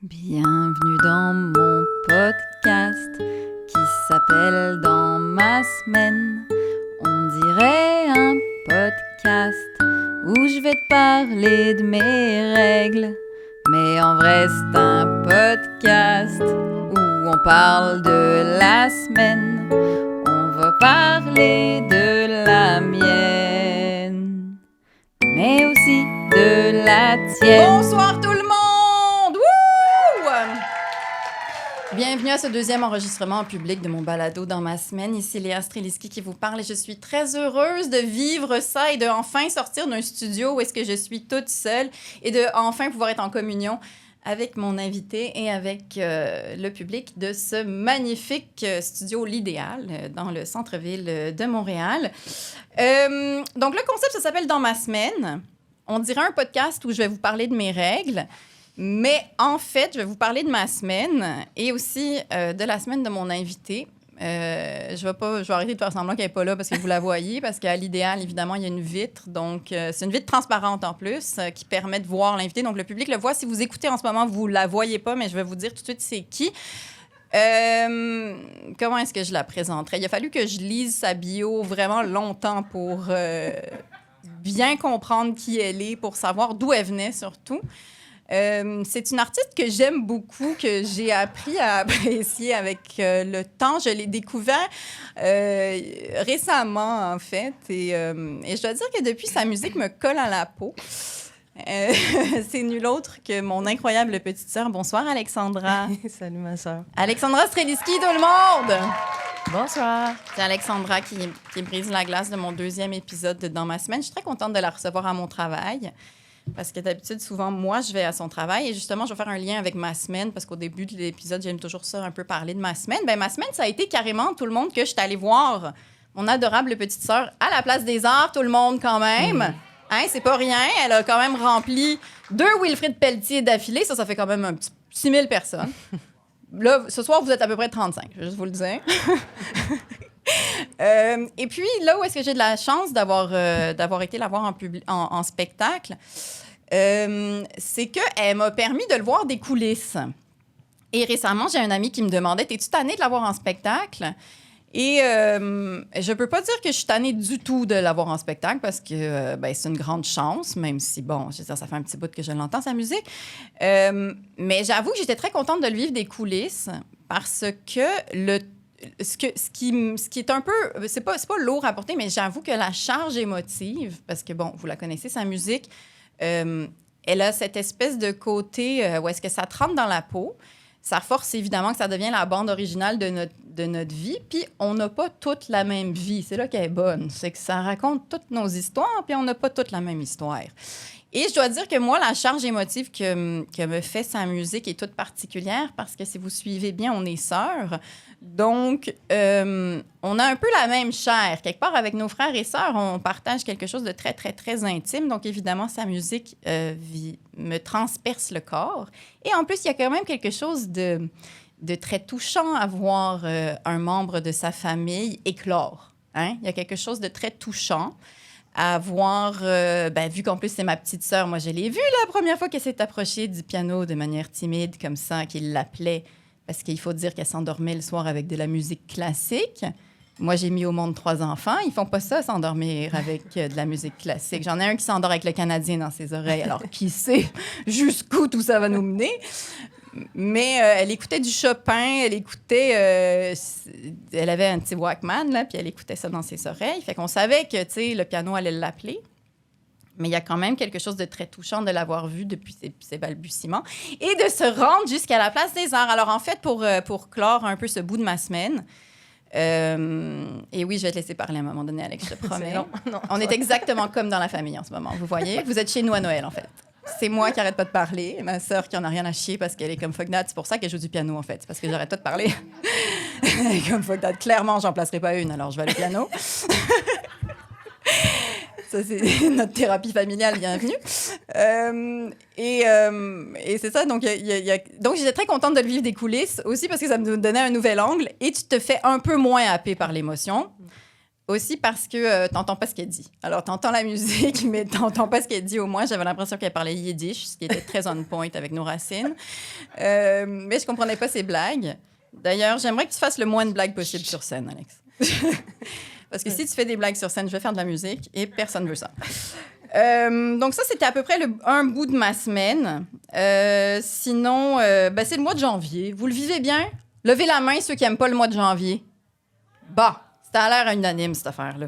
Bienvenue dans mon podcast qui s'appelle Dans ma semaine. On dirait un podcast où je vais te parler de mes règles. Mais en vrai, c'est un podcast où on parle de la semaine. On va parler de la mienne, mais aussi de la tienne. Bonsoir tout le monde! Wouh! Bienvenue à ce deuxième enregistrement en public de mon balado Dans ma semaine. Ici Léa Streliski qui vous parle et je suis très heureuse de vivre ça et de enfin sortir d'un studio où est-ce que je suis toute seule et de enfin pouvoir être en communion avec mon invité et avec le public de ce magnifique studio L'Idéal dans le centre-ville de Montréal. Donc le concept, ça s'appelle Dans ma semaine. On dirait un podcast où je vais vous parler de mes règles, mais en fait, je vais vous parler de ma semaine et aussi de la semaine de mon invité. Je vais arrêter de faire semblant qu'elle n'est pas là parce que vous la voyez, parce qu'à l'Idéal, évidemment, il y a une vitre. Donc, c'est une vitre transparente en plus qui permet de voir l'invité. Donc, le public le voit. Si vous écoutez en ce moment, vous ne la voyez pas, mais je vais vous dire tout de suite c'est qui. Comment est-ce que je la présenterais? Il a fallu que je lise sa bio vraiment longtemps pour bien comprendre qui elle est, pour savoir d'où elle venait surtout. C'est une artiste que j'aime beaucoup, que j'ai appris à apprécier avec le temps. Je l'ai découvert récemment, en fait. Et je dois dire que depuis, sa musique me colle à la peau. C'est nul autre que mon incroyable petite sœur. Bonsoir, Alexandra. Salut, ma sœur. Alexandra Streliski, tout le monde! Bonsoir. C'est Alexandra qui brise la glace de mon deuxième épisode de Dans ma semaine. Je suis très contente de la recevoir à mon travail. Parce que d'habitude, souvent, moi, je vais à son travail. Et justement, je vais faire un lien avec ma semaine. Parce qu'au début de l'épisode, j'aime toujours ça, un peu parler de ma semaine. Ben, ma semaine, ça a été carrément tout le monde que je suis allée voir. Mon adorable petite sœur à la Place des Arts, tout le monde quand même. Hein, c'est pas rien. Elle a quand même rempli 2 Wilfrid Pelletier d'affilée. Ça fait quand même un petit 6 000 personnes. Là, ce soir, vous êtes à peu près 35, je vais juste vous le dire. Et puis, là où est-ce que j'ai de la chance d'avoir été la voir en spectacle, c'est qu'elle m'a permis de le voir des coulisses. Et récemment, j'ai un ami qui me demandait « T'es-tu tannée de la voir en spectacle? » Et je peux pas dire que je suis tannée du tout de la voir en spectacle parce que c'est une grande chance, même si, bon, je veux dire, ça fait un petit bout que je l'entends, sa musique. Mais j'avoue que j'étais très contente de le vivre des coulisses parce que ce qui est un peu... C'est pas lourd à porter, mais j'avoue que la charge émotive, parce que, bon, vous la connaissez, sa musique, elle a cette espèce de côté où est-ce que ça te rentre dans la peau. Ça force évidemment que ça devient la bande originale de notre vie, puis on n'a pas toute la même vie. C'est là qu'elle est bonne. C'est que ça raconte toutes nos histoires, puis on n'a pas toute la même histoire. Et je dois dire que moi, la charge émotive que me fait sa musique est toute particulière parce que si vous suivez bien, on est sœurs. Donc, on a un peu la même chair. Quelque part, avec nos frères et sœurs, on partage quelque chose de très, très, très intime. Donc, évidemment, sa musique me transperce le corps. Et en plus, il y a quand même quelque chose de très touchant à voir un membre de sa famille éclore. Hein? Il y a quelque chose de très touchant à voir, vu qu'en plus, c'est ma petite sœur. Moi, je l'ai vue la première fois qu'elle s'est approchée du piano de manière timide, comme ça, qu'il l'appelait. Parce qu'il faut dire qu'elle s'endormait le soir avec de la musique classique. Moi, j'ai mis au monde 3 enfants. Ils font pas ça, s'endormir avec de la musique classique. J'en ai un qui s'endort avec le Canadien dans ses oreilles. Alors, qui sait jusqu'où tout ça va nous mener? Mais elle écoutait du Chopin, elle avait un petit Walkman, là, puis elle écoutait ça dans ses oreilles. Fait qu'on savait que, tu sais, le piano allait l'appeler. Mais il y a quand même quelque chose de très touchant de l'avoir vu depuis ses balbutiements et de se rendre jusqu'à la Place des Arts. Alors, en fait, pour clore un peu ce bout de ma semaine, et oui, je vais te laisser parler à un moment donné, Alex, je te promets. Non, on est exactement comme dans la famille en ce moment, vous voyez. Vous êtes chez nous à Noël, en fait. C'est moi qui arrête pas de parler, ma sœur qui en a rien à chier parce qu'elle est comme fuck that. C'est pour ça qu'elle joue du piano, en fait. C'est parce que j'arrête pas de parler. Comme fuck that. Clairement, j'en placerai pas une, alors je vais aller au piano. Ça, c'est notre thérapie familiale, bienvenue. Et c'est ça, donc, donc j'étais très contente de le vivre des coulisses, aussi parce que ça me donnait un nouvel angle et tu te fais un peu moins happer par l'émotion. Aussi parce que t'entends pas ce qu'elle dit. Alors, t'entends la musique, mais t'entends pas ce qu'elle dit au moins. J'avais l'impression qu'elle parlait yiddish, ce qui était très on point avec nos racines. Mais je comprenais pas ses blagues. D'ailleurs, j'aimerais que tu fasses le moins de blagues possible sur scène, Alex. Parce que si tu fais des blagues sur scène, je vais faire de la musique et personne veut ça. Donc ça, c'était à peu près un bout de ma semaine. Sinon, c'est le mois de janvier. Vous le vivez bien? Levez la main ceux qui n'aiment pas le mois de janvier. Bah, ça a l'air unanime, cette affaire-là.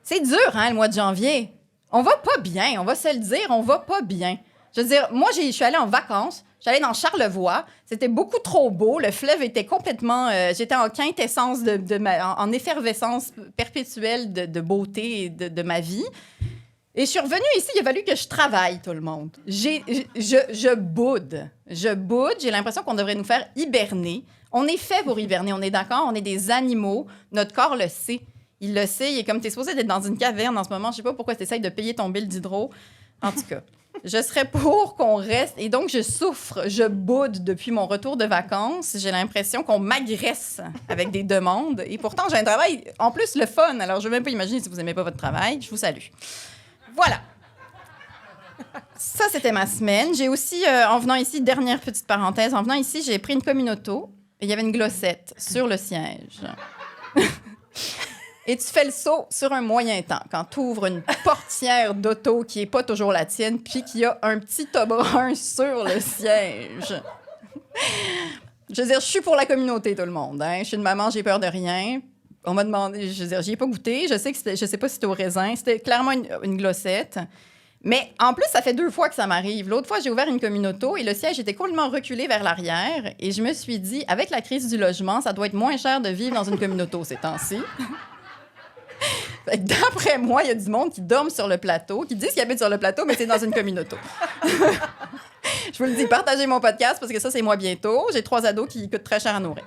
C'est dur, hein, le mois de janvier. On va pas bien, on va se le dire, on va pas bien. Je veux dire, moi, je suis allée en vacances. J'allais dans Charlevoix. C'était beaucoup trop beau. Le fleuve était complètement... j'étais en quintessence, en effervescence perpétuelle de beauté et de ma vie. Et je suis revenue ici, il a fallu que je travaille, tout le monde. Je boude. Je boude. J'ai l'impression qu'on devrait nous faire hiberner. On est fait pour hiberner, on est d'accord? On est des animaux. Notre corps le sait. Il le sait. Il est comme, t'es supposé être dans une caverne en ce moment. Je sais pas pourquoi tu essaies de payer ton bill d'hydro. En tout cas, je serais pour qu'on reste. Et donc, je souffre. Je boude depuis mon retour de vacances. J'ai l'impression qu'on m'agresse avec des demandes. Et pourtant, j'ai un travail, en plus, le fun. Alors, je ne veux même pas imaginer si vous n'aimez pas votre travail. Je vous salue. Voilà. Ça, c'était ma semaine. J'ai aussi, en venant ici, dernière petite parenthèse, en venant ici, j'ai pris une communauto et il y avait une glossette sur le siège. Et tu fais le saut sur un moyen temps quand tu ouvres une portière d'auto qui n'est pas toujours la tienne puis qu'il y a un petit tas brun sur le siège. Je veux dire, je suis pour la communauté, tout le monde. Hein? Je suis une maman, j'ai peur de rien. On m'a demandé, je veux dire, j'y ai pas goûté. Je sais pas si c'était au raisin. C'était clairement une glossette. Mais en plus, ça fait 2 fois que ça m'arrive. L'autre fois, j'ai ouvert une communauto et le siège était complètement reculé vers l'arrière. Et je me suis dit, avec la crise du logement, ça doit être moins cher de vivre dans une communauto ces temps-ci. Fait que d'après moi, il y a du monde qui dorme sur le plateau, qui disent qu'ils habitent sur le plateau, mais c'est dans une communauto. Je vous le dis, partagez mon podcast parce que ça, c'est moi bientôt. J'ai 3 ados qui coûtent très cher à nourrir.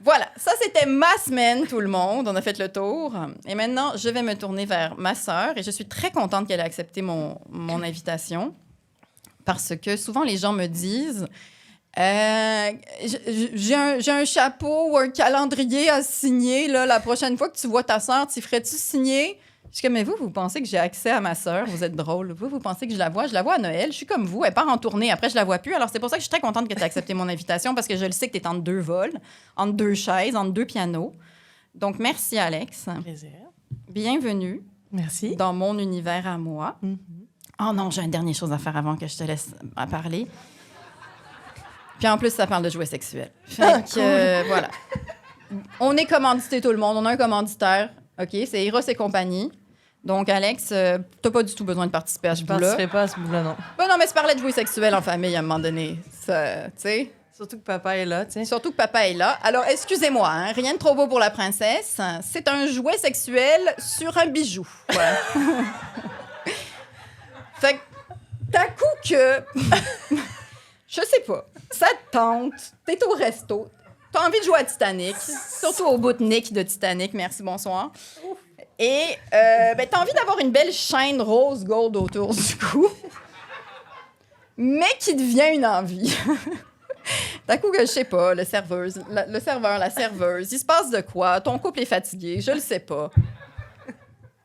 Voilà, ça, c'était ma semaine, tout le monde. On a fait le tour. Et maintenant, je vais me tourner vers ma sœur. Et je suis très contente qu'elle ait accepté mon invitation. Parce que souvent, les gens me disent... j'ai un chapeau ou un calendrier à signer. Là, la prochaine fois que tu vois ta sœur, t'y ferais-tu signer? Je suis comme, mais vous pensez que j'ai accès à ma sœur? Vous êtes drôle. Vous pensez que je la vois? Je la vois à Noël. Je suis comme vous. Elle part en tournée. Après, je la vois plus. Alors, c'est pour ça que je suis très contente que tu aies accepté mon invitation parce que je le sais que tu es entre 2 vols, entre 2 chaises, entre 2 pianos. Donc, merci, Alex. Plaisir. Bienvenue. Merci. Dans mon univers à moi. Mm-hmm. Oh non, j'ai une dernière chose à faire avant que je te laisse parler. Puis en plus, ça parle de jouets sexuels. Fait que, voilà. On est commandité, tout le monde. On a un commanditaire. OK, c'est Eros et compagnie. Donc, Alex, t'as pas du tout besoin de participer à ce bout-là. Je participerai pas à ce bout-là, non. Ben non, mais tu parlais de jouets sexuels en famille à un moment donné. Tu sais. Surtout que papa est là, tu sais. Surtout que papa est là. Alors, excusez-moi, hein, rien de trop beau pour la princesse. C'est un jouet sexuel sur un bijou. Ouais. Fait que, d'un coup que... je sais pas. Ça te tente. T'es au resto. T'as envie de jouer à Titanic. Surtout au bout de Nick de Titanic. Merci, bonsoir. Et t'as envie d'avoir une belle chaîne rose gold autour du cou, mais qui devient une envie. D'un coup que je sais pas, le serveur, la serveuse, il se passe de quoi? Ton couple est fatigué, je le sais pas.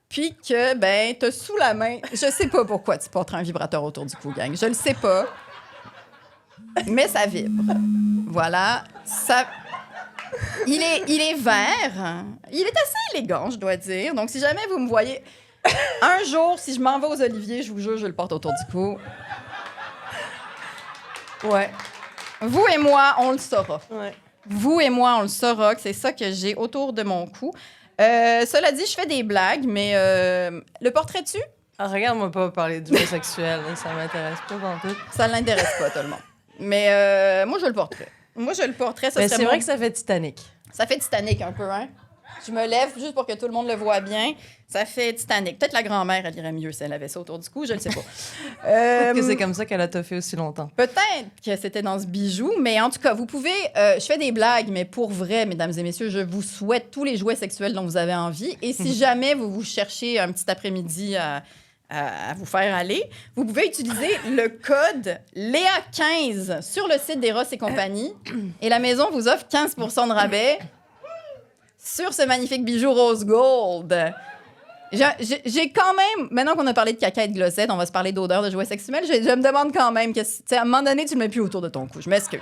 Puis que, t'as sous la main... Je sais pas pourquoi tu portes un vibrateur autour du cou, gang. Je le sais pas. Mais ça vibre. Voilà. Ça... Il est vert. Il est assez élégant, je dois dire. Donc, si jamais vous me voyez... Un jour, si je m'en vais aux Oliviers, je vous jure, je le porte autour du cou. Ouais. Vous et moi, on le saura. Ouais. Vous et moi, on le saura que c'est ça que j'ai autour de mon cou. Cela dit, je fais des blagues, mais le porterais-tu? Ah, regarde-moi pas parler du jeu sexuel, là, ça m'intéresse pas dans tout. Ça l'intéresse pas, tout le monde. Mais moi, je le porterais. Moi, je le porterais. Mais c'est vrai que ça fait Titanic. Ça fait Titanic un peu, hein? Je me lève juste pour que tout le monde le voit bien. Ça fait Titanic. Peut-être la grand-mère, elle irait mieux si elle avait ça autour du cou, je ne sais pas. Peut-être que c'est comme ça qu'elle a toffé aussi longtemps. Peut-être que c'était dans ce bijou, mais en tout cas, vous pouvez... je fais des blagues, mais pour vrai, mesdames et messieurs, je vous souhaite tous les jouets sexuels dont vous avez envie. Et si jamais vous cherchez un petit après-midi à vous faire aller, vous pouvez utiliser le code LEA15 sur le site d'Eros et compagnie. Et la maison vous offre 15% de rabais. sur ce magnifique bijou rose gold. J'ai quand même, maintenant qu'on a parlé de caca et de glossettes, on va se parler d'odeur de jouets sexuels, je me demande quand même que, à un moment donné, tu le mets plus autour de ton cou. Je m'excuse.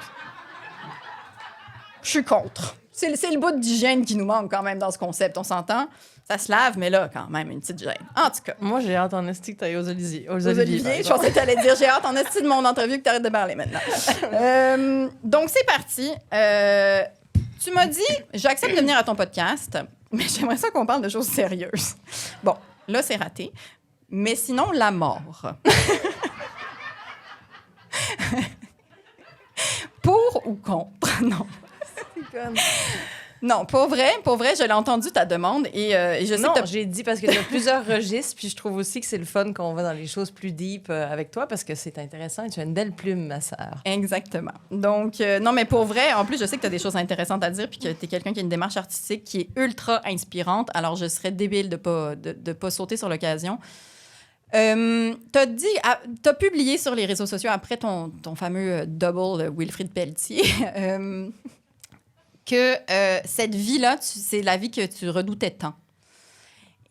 Je suis contre. C'est le bout d'hygiène qui nous manque quand même dans ce concept, on s'entend? Ça se lave, mais là, quand même, une petite gêne. En tout cas. Moi, j'ai hâte en esti que t'ailles aux Olivier. Aux Olivier, je pensais que t'allais dire j'ai hâte en esti de mon entrevue que t'arrêtes de parler maintenant. Donc, c'est parti. Tu m'as dit, j'accepte de venir à ton podcast, mais j'aimerais ça qu'on parle de choses sérieuses. Bon, là, c'est raté. Mais sinon, la mort. Pour ou contre? Non. Non, pour vrai, je l'ai entendu ta demande et je sais non, que j'ai dit parce que tu as plusieurs registres, puis je trouve aussi que c'est le fun qu'on va dans les choses plus deep avec toi parce que c'est intéressant et tu as une belle plume, ma sœur. Exactement. Donc, non, mais pour vrai, en plus, je sais que tu as des choses intéressantes à dire puis que tu es quelqu'un qui a une démarche artistique qui est ultra inspirante. Alors, je serais débile de pas sauter sur l'occasion. T'as publié sur les réseaux sociaux après ton fameux double Wilfrid Pelletier que cette vie-là, c'est la vie que tu redoutais tant.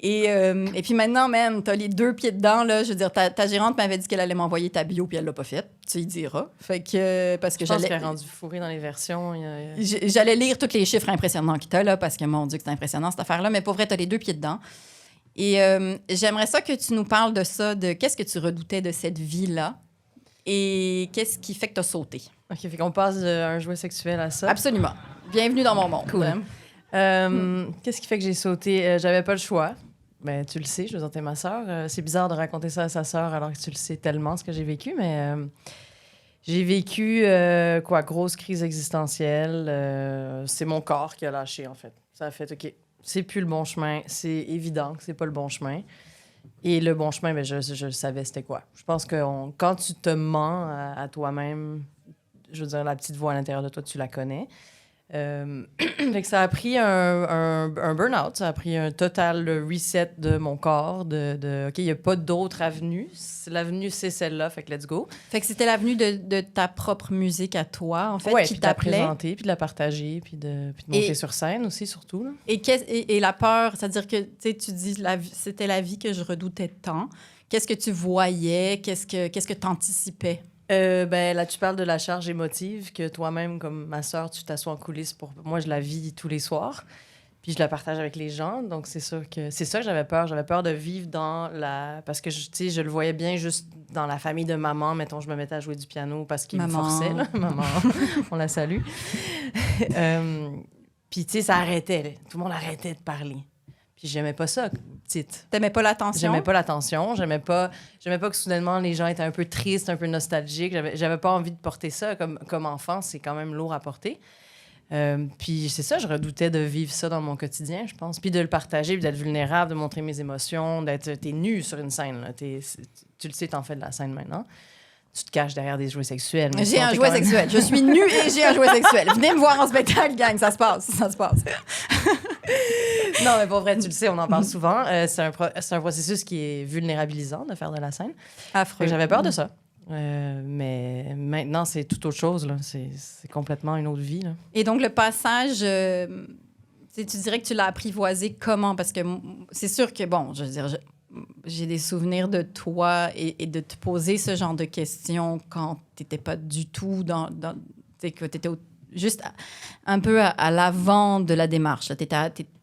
Et puis maintenant, même, t'as les 2 pieds dedans, là. Je veux dire, ta gérante m'avait dit qu'elle allait m'envoyer ta bio, puis elle l'a pas faite. Tu y diras. Fait que, parce que je pense qu'elle est rendue fourrée dans les versions. J'allais lire tous les chiffres impressionnants que t'as, là, parce que, mon Dieu, que c'est impressionnant, cette affaire-là. Mais pour vrai, t'as les 2 pieds dedans. Et j'aimerais ça que tu nous parles de ça, de qu'est-ce que tu redoutais de cette vie-là et qu'est-ce qui fait que t'as sauté. OK, fait qu'on passe d'un jouet sexuel à ça. Absolument. Bienvenue dans mon monde. Cool. Qu'est-ce qui fait que j'ai sauté? J'avais pas le choix. Ben, tu le sais, je veux dire, t'es ma sœur. C'est bizarre de raconter ça à sa sœur alors que tu le sais tellement, ce que j'ai vécu, mais j'ai vécu, grosse crise existentielle. C'est mon corps qui a lâché, en fait. Ça a fait, OK, c'est plus le bon chemin. C'est évident que c'est pas le bon chemin. Et le bon chemin, ben, je savais c'était quoi. Je pense que quand tu te mens à toi-même, je veux dire, la petite voix à l'intérieur de toi, tu la connais. Fait que ça a pris un burn-out, ça a pris un total reset de mon corps, OK, il n'y a pas d'autre avenue. L'avenue, c'est celle-là, fait que let's go. Fait que c'était l'avenue de ta propre musique à toi, en fait, ouais, qui puis de la t'appelait. présenter, puis de la partager, puis de monter sur scène aussi, surtout. Là. Et la peur, c'est-à-dire que tu dis c'était la vie que je redoutais tant. Qu'est-ce que tu voyais? Qu'est-ce que tu anticipais? Ben, là, tu parles de la charge émotive que toi-même, comme ma sœur, tu t'assois en coulisses pour... Moi, je la vis tous les soirs, puis je la partage avec les gens. Donc, c'est sûr que c'est ça que j'avais peur. J'avais peur de vivre dans la... Parce que, je le voyais bien juste dans la famille de maman. Mettons, je me mettais à jouer du piano parce qu'il me forçait. Là. Maman, on la salue. Puis, tu sais, ça arrêtait. Là. Tout le monde arrêtait de parler. Puis j'aimais pas ça, petite. T'aimais pas l'attention? J'aimais pas l'attention. J'aimais pas que soudainement les gens étaient un peu tristes, un peu nostalgiques. J'avais pas envie de porter ça. Comme enfant, c'est quand même lourd à porter. Puis c'est ça, je redoutais de vivre ça dans mon quotidien, je pense. Puis de le partager, puis d'être vulnérable, de montrer mes émotions, t'es nu sur une scène. Là. Tu le sais, t'en fais de la scène maintenant. Tu te caches derrière des jouets sexuels. J'ai un jouet sexuel. Je suis nue et j'ai un jouet sexuel. Venez me voir en spectacle, gang. Ça se passe. Non, mais pour vrai, tu le sais, on en parle souvent. C'est un processus qui est vulnérabilisant de faire de la scène. Affreux. J'avais peur de ça. Mais maintenant, c'est tout autre chose. Là. C'est complètement une autre vie. Là. Et donc, le passage, tu dirais que tu l'as apprivoisé comment? Parce que c'est sûr que, bon, je veux dire... J'ai des souvenirs de toi et de te poser ce genre de questions quand tu n'étais pas du tout que tu étais juste un peu à l'avant de la démarche.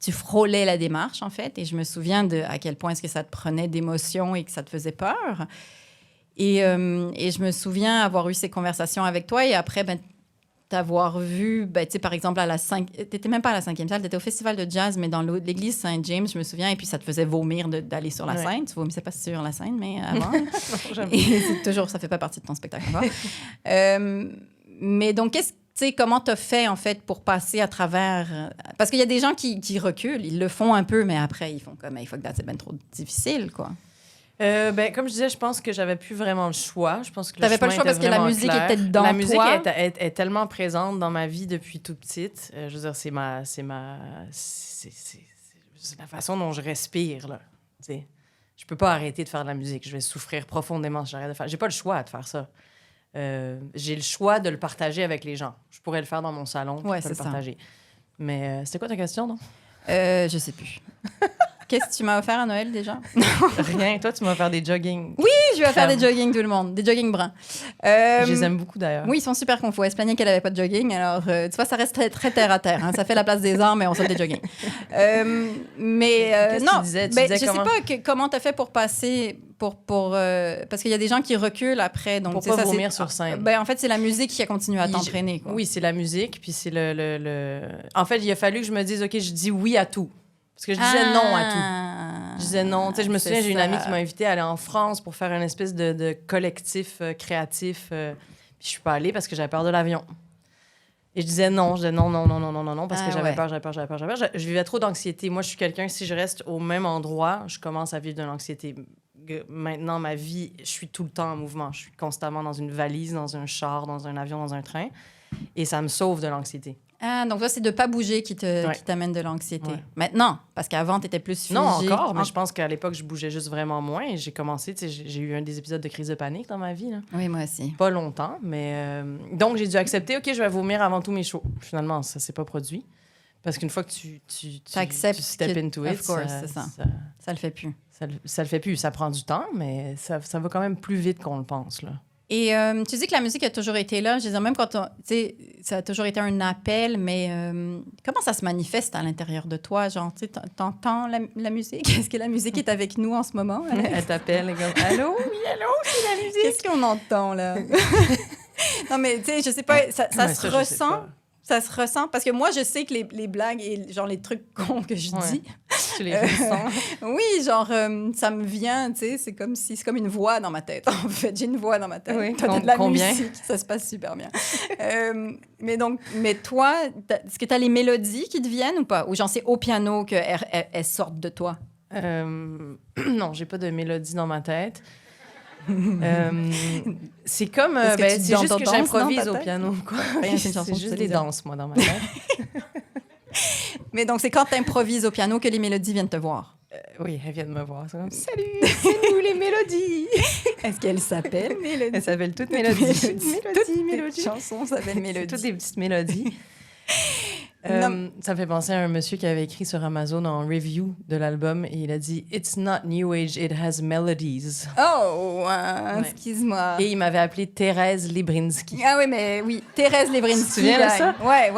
Tu frôlais la démarche, en fait, et je me souviens à quel point est-ce que ça te prenait d'émotions et que ça te faisait peur. Et je me souviens avoir eu ces conversations avec toi et après, t'avoir vu, tu sais, par exemple, t'étais même pas à la 5e salle, t'étais au festival de jazz, mais dans l'église Saint-James, je me souviens, et puis ça te faisait vomir d'aller sur la scène. Tu vomissais pas sur la scène, mais avant. Et ça fait pas partie de ton spectacle. Mais donc, comment t'as fait, en fait, pour passer à travers... Parce qu'il y a des gens qui reculent, ils le font un peu, mais après, ils font comme, hey, fuck that, c'est bien trop difficile, quoi. Comme je disais, je pense que j'avais plus vraiment le choix. Je pense que t'avais pas le choix parce que la musique était dans toi. La musique est tellement présente dans ma vie depuis tout petite. Je veux dire, c'est la façon dont je respire, là. T'sais. Je peux pas arrêter de faire de la musique. Je vais souffrir profondément si j'arrête de faire. J'ai pas le choix de faire ça. J'ai le choix de le partager avec les gens. Je pourrais le faire dans mon salon. Ouais, je peux le partager. Mais c'était quoi ta question, non? Je sais plus. Qu'est-ce que tu m'as offert à Noël déjà? Rien. Toi, tu m'as offert des jogging. Oui, je vais faire des jogging, tout le monde. Des jogging bruns. Je les aime beaucoup, d'ailleurs. Oui, ils sont super confus. Elle se plaignait qu'elle n'avait pas de jogging. Alors, tu vois, ça reste très, très terre à terre. Hein. Ça fait la place des arts, mais on sort des jogging. Qu'est-ce que non, tu disais? Tu ben, disais je comment? sais pas comment tu as fait pour passer... parce qu'il y a des gens qui reculent après. Donc, Pour c'est pas ça, vomir sur scène. Ben, en fait, c'est la musique qui a continué à t'entraîner. Quoi. Oui, c'est la musique, puis c'est En fait, il a fallu que je me dise, OK, je dis oui à tout. Parce que je disais non à tout. Je disais non. Tu sais, je me souviens, j'ai une amie qui m'a invitée à aller en France pour faire une espèce de collectif créatif. Puis je suis pas allée parce que j'avais peur de l'avion. Et je disais non, non, parce que j'avais peur. Je vivais trop d'anxiété. Moi, je suis quelqu'un, si je reste au même endroit, je commence à vivre de l'anxiété. Maintenant, ma vie, je suis tout le temps en mouvement. Je suis constamment dans une valise, dans un char, dans un avion, dans un train. Et ça me sauve de l'anxiété. Ah, donc là, c'est de pas bouger qui t'amène de l'anxiété. Ouais. Maintenant, parce qu'avant, tu étais plus figée. Non, encore, mais je pense qu'à l'époque, je bougeais juste vraiment moins. Et j'ai commencé, tu sais, j'ai eu un des épisodes de crise de panique dans ma vie. Là. Oui, moi aussi. Pas longtemps, mais... donc, j'ai dû accepter, OK, je vais vomir avant tous mes shows. Finalement, ça s'est pas produit. Parce qu'une fois que tu step into it, of course, c'est ça. Ça le fait plus. Ça le fait plus. Ça prend du temps, mais ça va quand même plus vite qu'on le pense, là. Et tu dis que la musique a toujours été là. Je veux dire, même quand ça a toujours été un appel, mais comment ça se manifeste à l'intérieur de toi? Genre, tu sais, t'entends la musique? Est-ce que la musique est avec nous en ce moment? Elle t'appelle, et comme, allô? Oui, allô, c'est la musique. Qu'est-ce qu'on entend, là? Non, mais tu sais, je sais pas, ça se ressent. Ça se ressent. Parce que moi, je sais que les blagues et genre les trucs cons que je dis... Tu les ressens. Oui, genre, ça me vient, tu sais, c'est comme une voix dans ma tête, en fait. J'ai une voix dans ma tête. Oui, t'as de la musique, ça se passe super bien. Mais toi, est-ce que tu as les mélodies qui te viennent ou pas? Ou genre, c'est au piano qu'elles sortent de toi? Non, j'ai pas de mélodie dans ma tête. C'est comme c'est juste que j'improvise au piano quoi. C'est juste des danses moi dans ma tête. Mais donc c'est quand tu improvises au piano que les mélodies viennent te voir. Oui, elles viennent me voir. C'est comme salut, c'est nous les mélodies. Est-ce qu'elles s'appellent Mélodie? Elles s'appellent toutes Mélodie. Mélodie. Les chansons s'appellent Mélodie. Toutes des petites mélodies. Ça me fait penser à un monsieur qui avait écrit sur Amazon en review de l'album et il a dit « It's not new age, it has melodies ». Oh, excuse-moi. Et il m'avait appelé Thérèse Lebrinsky. Ah oui, mais oui, Thérèse Lebrinsky. Tu te souviens de ça? Ouais.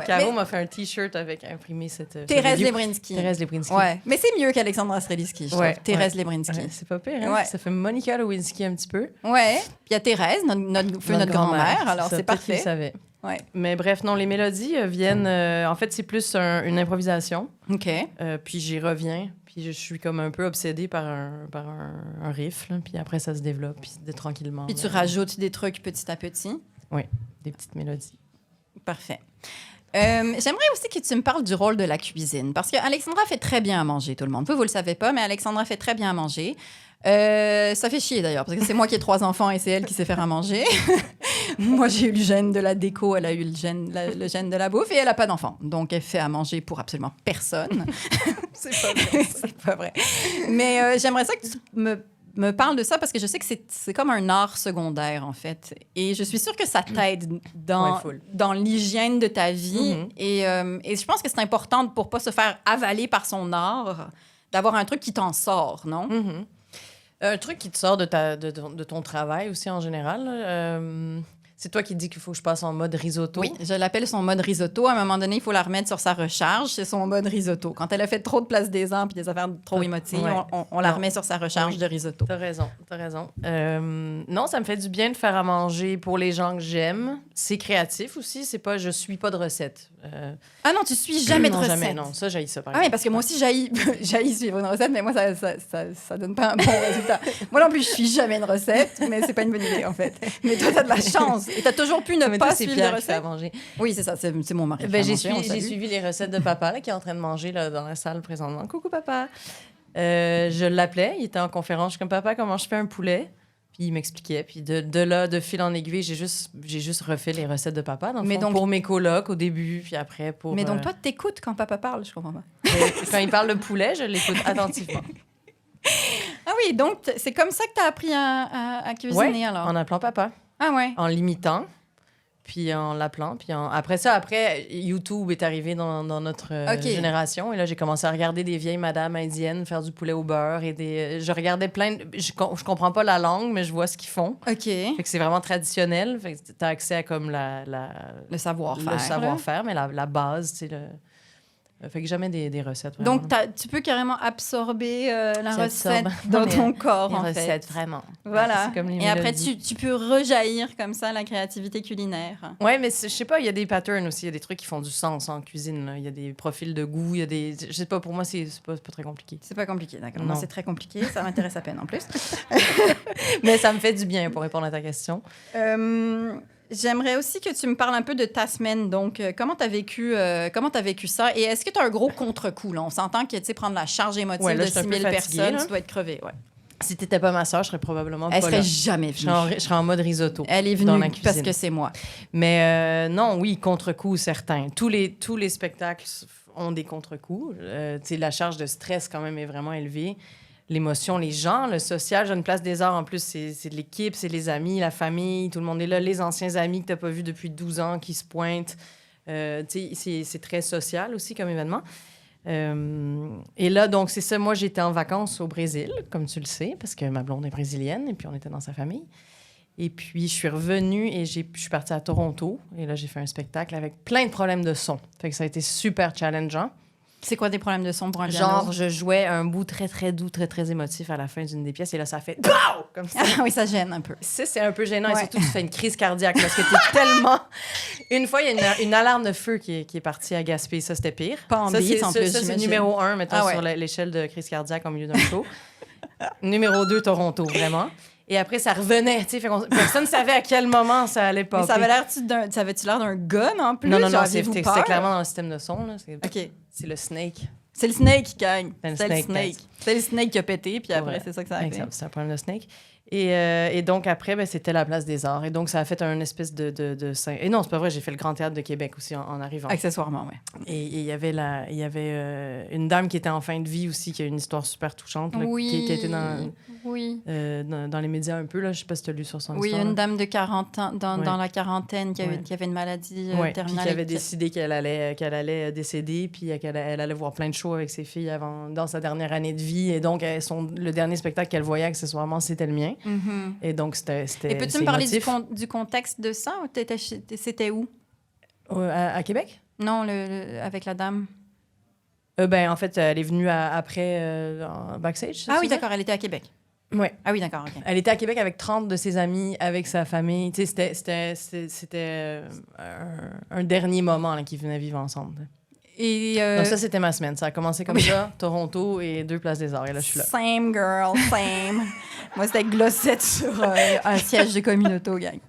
Caro m'a fait un T-shirt avec imprimé cette... Thérèse Lebrinsky. Thérèse Lebrinsky. Ouais, mais c'est mieux qu'Alexandra Streliski, je trouve. Thérèse Lebrinsky. C'est pas pire, hein? Ouais. Ça fait Monica Lewinsky un petit peu. Ouais, puis il y a Thérèse, notre grand-mère, alors c'est parfait. Je savais. Ouais. Mais bref, non, les mélodies viennent... en fait, c'est plus une improvisation. OK. Puis j'y reviens. Puis je suis comme un peu obsédée par un riff. Là, puis après, ça se développe puis tranquillement. Puis tu rajoutes des trucs petit à petit. Oui, des petites mélodies. Parfait. J'aimerais aussi que tu me parles du rôle de la cuisine. Parce qu'Alexandra fait très bien à manger, tout le monde. Vous le savez pas, mais Alexandra fait très bien à manger. Ça fait chier d'ailleurs, parce que c'est moi qui ai 3 enfants et c'est elle qui sait faire à manger. Moi, j'ai eu le gène de la déco, elle a eu le gène de la bouffe et elle n'a pas d'enfants. Donc, elle fait à manger pour absolument personne. C'est pas vrai. C'est pas vrai. Mais j'aimerais ça que tu me parles de ça parce que je sais que c'est comme un art secondaire, en fait. Et je suis sûre que ça t'aide dans l'hygiène de ta vie. Mm-hmm. Et je pense que c'est important pour ne pas se faire avaler par son art, d'avoir un truc qui t'en sort, non? Mm-hmm. Un truc qui te sort de ton travail aussi en général. C'est toi qui dis qu'il faut que je passe en mode risotto. Oui, je l'appelle son mode risotto. À un moment donné, il faut la remettre sur sa recharge. C'est son mode risotto. Quand elle a fait trop de place des ans puis des affaires trop émotives, on la remet sur sa recharge de risotto. T'as raison. Non, ça me fait du bien de faire à manger pour les gens que j'aime. C'est créatif aussi. C'est pas, je suis pas de recette. Ah non, tu suis jamais de recette. Jamais, non. Ça, j'haïs ça, par exemple. Ah oui, parce que moi aussi, j'haïs suivre une recette, mais moi, ça donne pas un bon résultat. Moi non plus, je suis jamais une recette, mais c'est pas une bonne idée, en fait. Mais toi, t'as de la chance. Et t'as toujours pu ne pas suivre de recette. Oui, c'est ça, c'est mon mari. J'ai suivi les recettes de papa là, qui est en train de manger là, dans la salle présentement. Coucou, papa. Je l'appelais, il était en conférence. Je suis comme, papa, comment je fais un poulet? Puis il m'expliquait. Puis de là, de fil en aiguille, j'ai juste refait les recettes de papa. Donc, pour mes colocs au début, puis après pour... Mais donc, toi, t'écoutes quand papa parle, je comprends pas. Quand il parle de poulet, je l'écoute attentivement. Ah oui, donc c'est comme ça que t'as appris à cuisiner, alors? En appelant papa. Ah ouais? En l'imitant. puis en l'appelant. Puis après, YouTube est arrivé dans notre génération. Et là, j'ai commencé à regarder des vieilles madames indiennes faire du poulet au beurre. Je regardais je comprends pas la langue, mais je vois ce qu'ils font. OK. Fait que c'est vraiment traditionnel. Fait que t'as accès à comme le savoir-faire. Le savoir-faire, mais la base, tu sais, fait que jamais des recettes. Vraiment. Donc, tu peux carrément absorber la recette absorbe dans ton corps, en fait. Les recettes, vraiment. Voilà. C'est comme les Et après, mélodies. tu peux rejaillir comme ça la créativité culinaire. Ouais, mais je sais pas, il y a des patterns aussi. Il y a des trucs qui font du sens en cuisine. Là. Il y a des profils de goût. Il y a des... Je sais pas, pour moi, c'est pas très compliqué. C'est pas compliqué, d'accord. Non. Moi, c'est très compliqué. Ça m'intéresse à peine, en plus. Mais ça me fait du bien pour répondre à ta question. J'aimerais aussi que tu me parles un peu de ta semaine. Donc, comment tu as vécu ça? Et est-ce que tu as un gros contre-coup? Là? On s'entend que, tu sais, prendre la charge émotive Ouais, là, de je suis un 6 peu 000 fatiguée, personnes, là. tu dois être crevé. Ouais. Si t'étais pas ma soeur, je serais probablement Elle pas serait là. jamais venue. Je serais en mode risotto. Elle est dans la venue cuisine. parce que c'est moi. Mais non, oui, contre-coup certains. Tous les spectacles ont des contre-coups. Tu sais, la charge de stress, quand même, est vraiment élevée. L'émotion, les gens, le social, Jeune Place des Arts, en plus, c'est de l'équipe, c'est les amis, la famille, tout le monde est là. Les anciens amis que tu n'as pas vus depuis 12 ans qui se pointent. C'est très social aussi comme événement. Et là, donc, c'est ça. Moi, j'étais en vacances au Brésil, comme tu le sais, parce que ma blonde est brésilienne et puis on était dans sa famille. Et puis, je suis revenue et je suis partie à Toronto. Et là, j'ai fait un spectacle avec plein de problèmes de son. Fait que ça a été super challengeant. C'est quoi des problèmes de son pour un piano? Genre, je jouais un bout très, très doux, très, très émotif à la fin d'une des pièces. Et là, ça fait « BOW !» comme ça. Ah oui, ça gêne un peu. Ça, c'est un peu gênant. Ouais. Et surtout, tu fais une crise cardiaque parce que t'es tellement... Une fois, il y a une alarme de feu qui est partie à Gaspé. Ça, c'était pire. Pas en ça, beat, en plus, c'est j'imagine. numéro 1, mettons, Ah ouais. sur l'échelle de crise cardiaque au milieu d'un show. Numéro 2, Toronto, vraiment. Et après, ça revenait. Tu sais, personne ne savait à quel moment ça allait pas. Mais ça avait-tu l'air d'un gun en plus? Non, Genre, c'est aviez-vous peur? clairement dans le système de son. Là. OK. C'est le snake. C'est le snake qui gagne. C'est le C'est le snake, snake. C'est le snake qui a pété, puis après, Ouais. c'est ça que ça a fait. C'est un problème de snake. Et donc, après, ben, c'était la Place des Arts. Et donc, ça a fait un espèce de... Et non, c'est pas vrai, j'ai fait le Grand Théâtre de Québec aussi en arrivant. Accessoirement, oui. Et il y avait une dame qui était en fin de vie aussi, qui a une histoire super touchante, là, qui a été dans les médias un peu. Là. Je sais pas si tu as lu sur son Oui, histoire. une dame de 40 ans, dans Ouais. la quarantaine, qui Ouais. avait une maladie Puis terminale. qui avait décidé qu'elle allait décéder, puis elle allait voir plein de shows avec ses filles dans sa dernière année de vie. Et donc, le dernier spectacle qu'elle voyait accessoirement, c'était le mien. Mhm. Et donc, c'était Et peux-tu c'est me parler émotif. du contexte de ça? Ou c'était où? À Québec? Non, avec la dame. Ben, en fait, elle est venue après en backstage. Ah oui, d'accord, elle était à Québec. Ouais. Ah oui, d'accord, OK. Elle était à Québec avec 30 de ses amis, avec sa famille. Tu sais, c'était un dernier moment là, qu'ils venaient vivre ensemble. Et Donc ça, c'était ma semaine. Ça a commencé comme ça, Toronto et 2 Places des Arts. Et là, je suis là. Same girl, same. Moi, c'était glossette sur un siège de communauté, gang.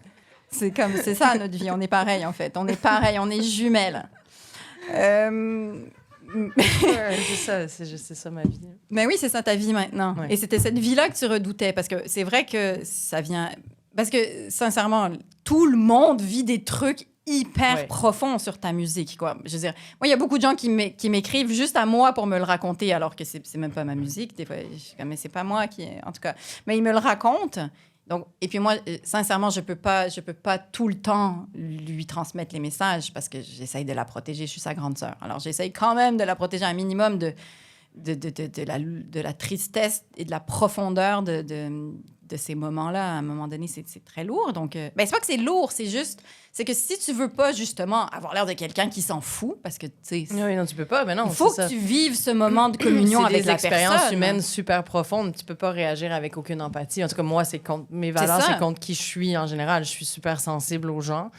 C'est ça notre vie. On est pareil, en fait. On est pareil, on est jumelles. C'est ça ma vie. Mais oui, c'est ça ta vie maintenant. Ouais. Et c'était cette vie-là que tu redoutais parce que c'est vrai que ça vient. Parce que sincèrement, tout le monde vit des trucs hyper profonds sur ta musique, quoi. Je veux dire, moi, il y a beaucoup de gens qui m'écrivent juste à moi pour me le raconter, alors que c'est même pas ma musique. Des fois, je suis comme, mais c'est pas moi qui, en tout cas. Mais ils me le racontent. Donc, et puis moi, sincèrement, je peux pas tout le temps lui transmettre les messages parce que j'essaye de la protéger. Je suis sa grande sœur. Alors, j'essaye quand même de la protéger un minimum de la tristesse et de la profondeur de ces moments-là. À un moment donné, c'est très lourd. Donc, ben, c'est pas que c'est lourd, c'est que si tu veux pas, justement, avoir l'air de quelqu'un qui s'en fout, parce que, tu sais... Oui, non, tu peux pas, mais non, il faut c'est que ça. tu vives ce moment de communion avec la personne. C'est des expériences humaines super profondes. Tu peux pas réagir avec aucune empathie. En tout cas, moi, c'est contre mes valeurs, c'est contre qui je suis en général. Je suis super sensible aux gens.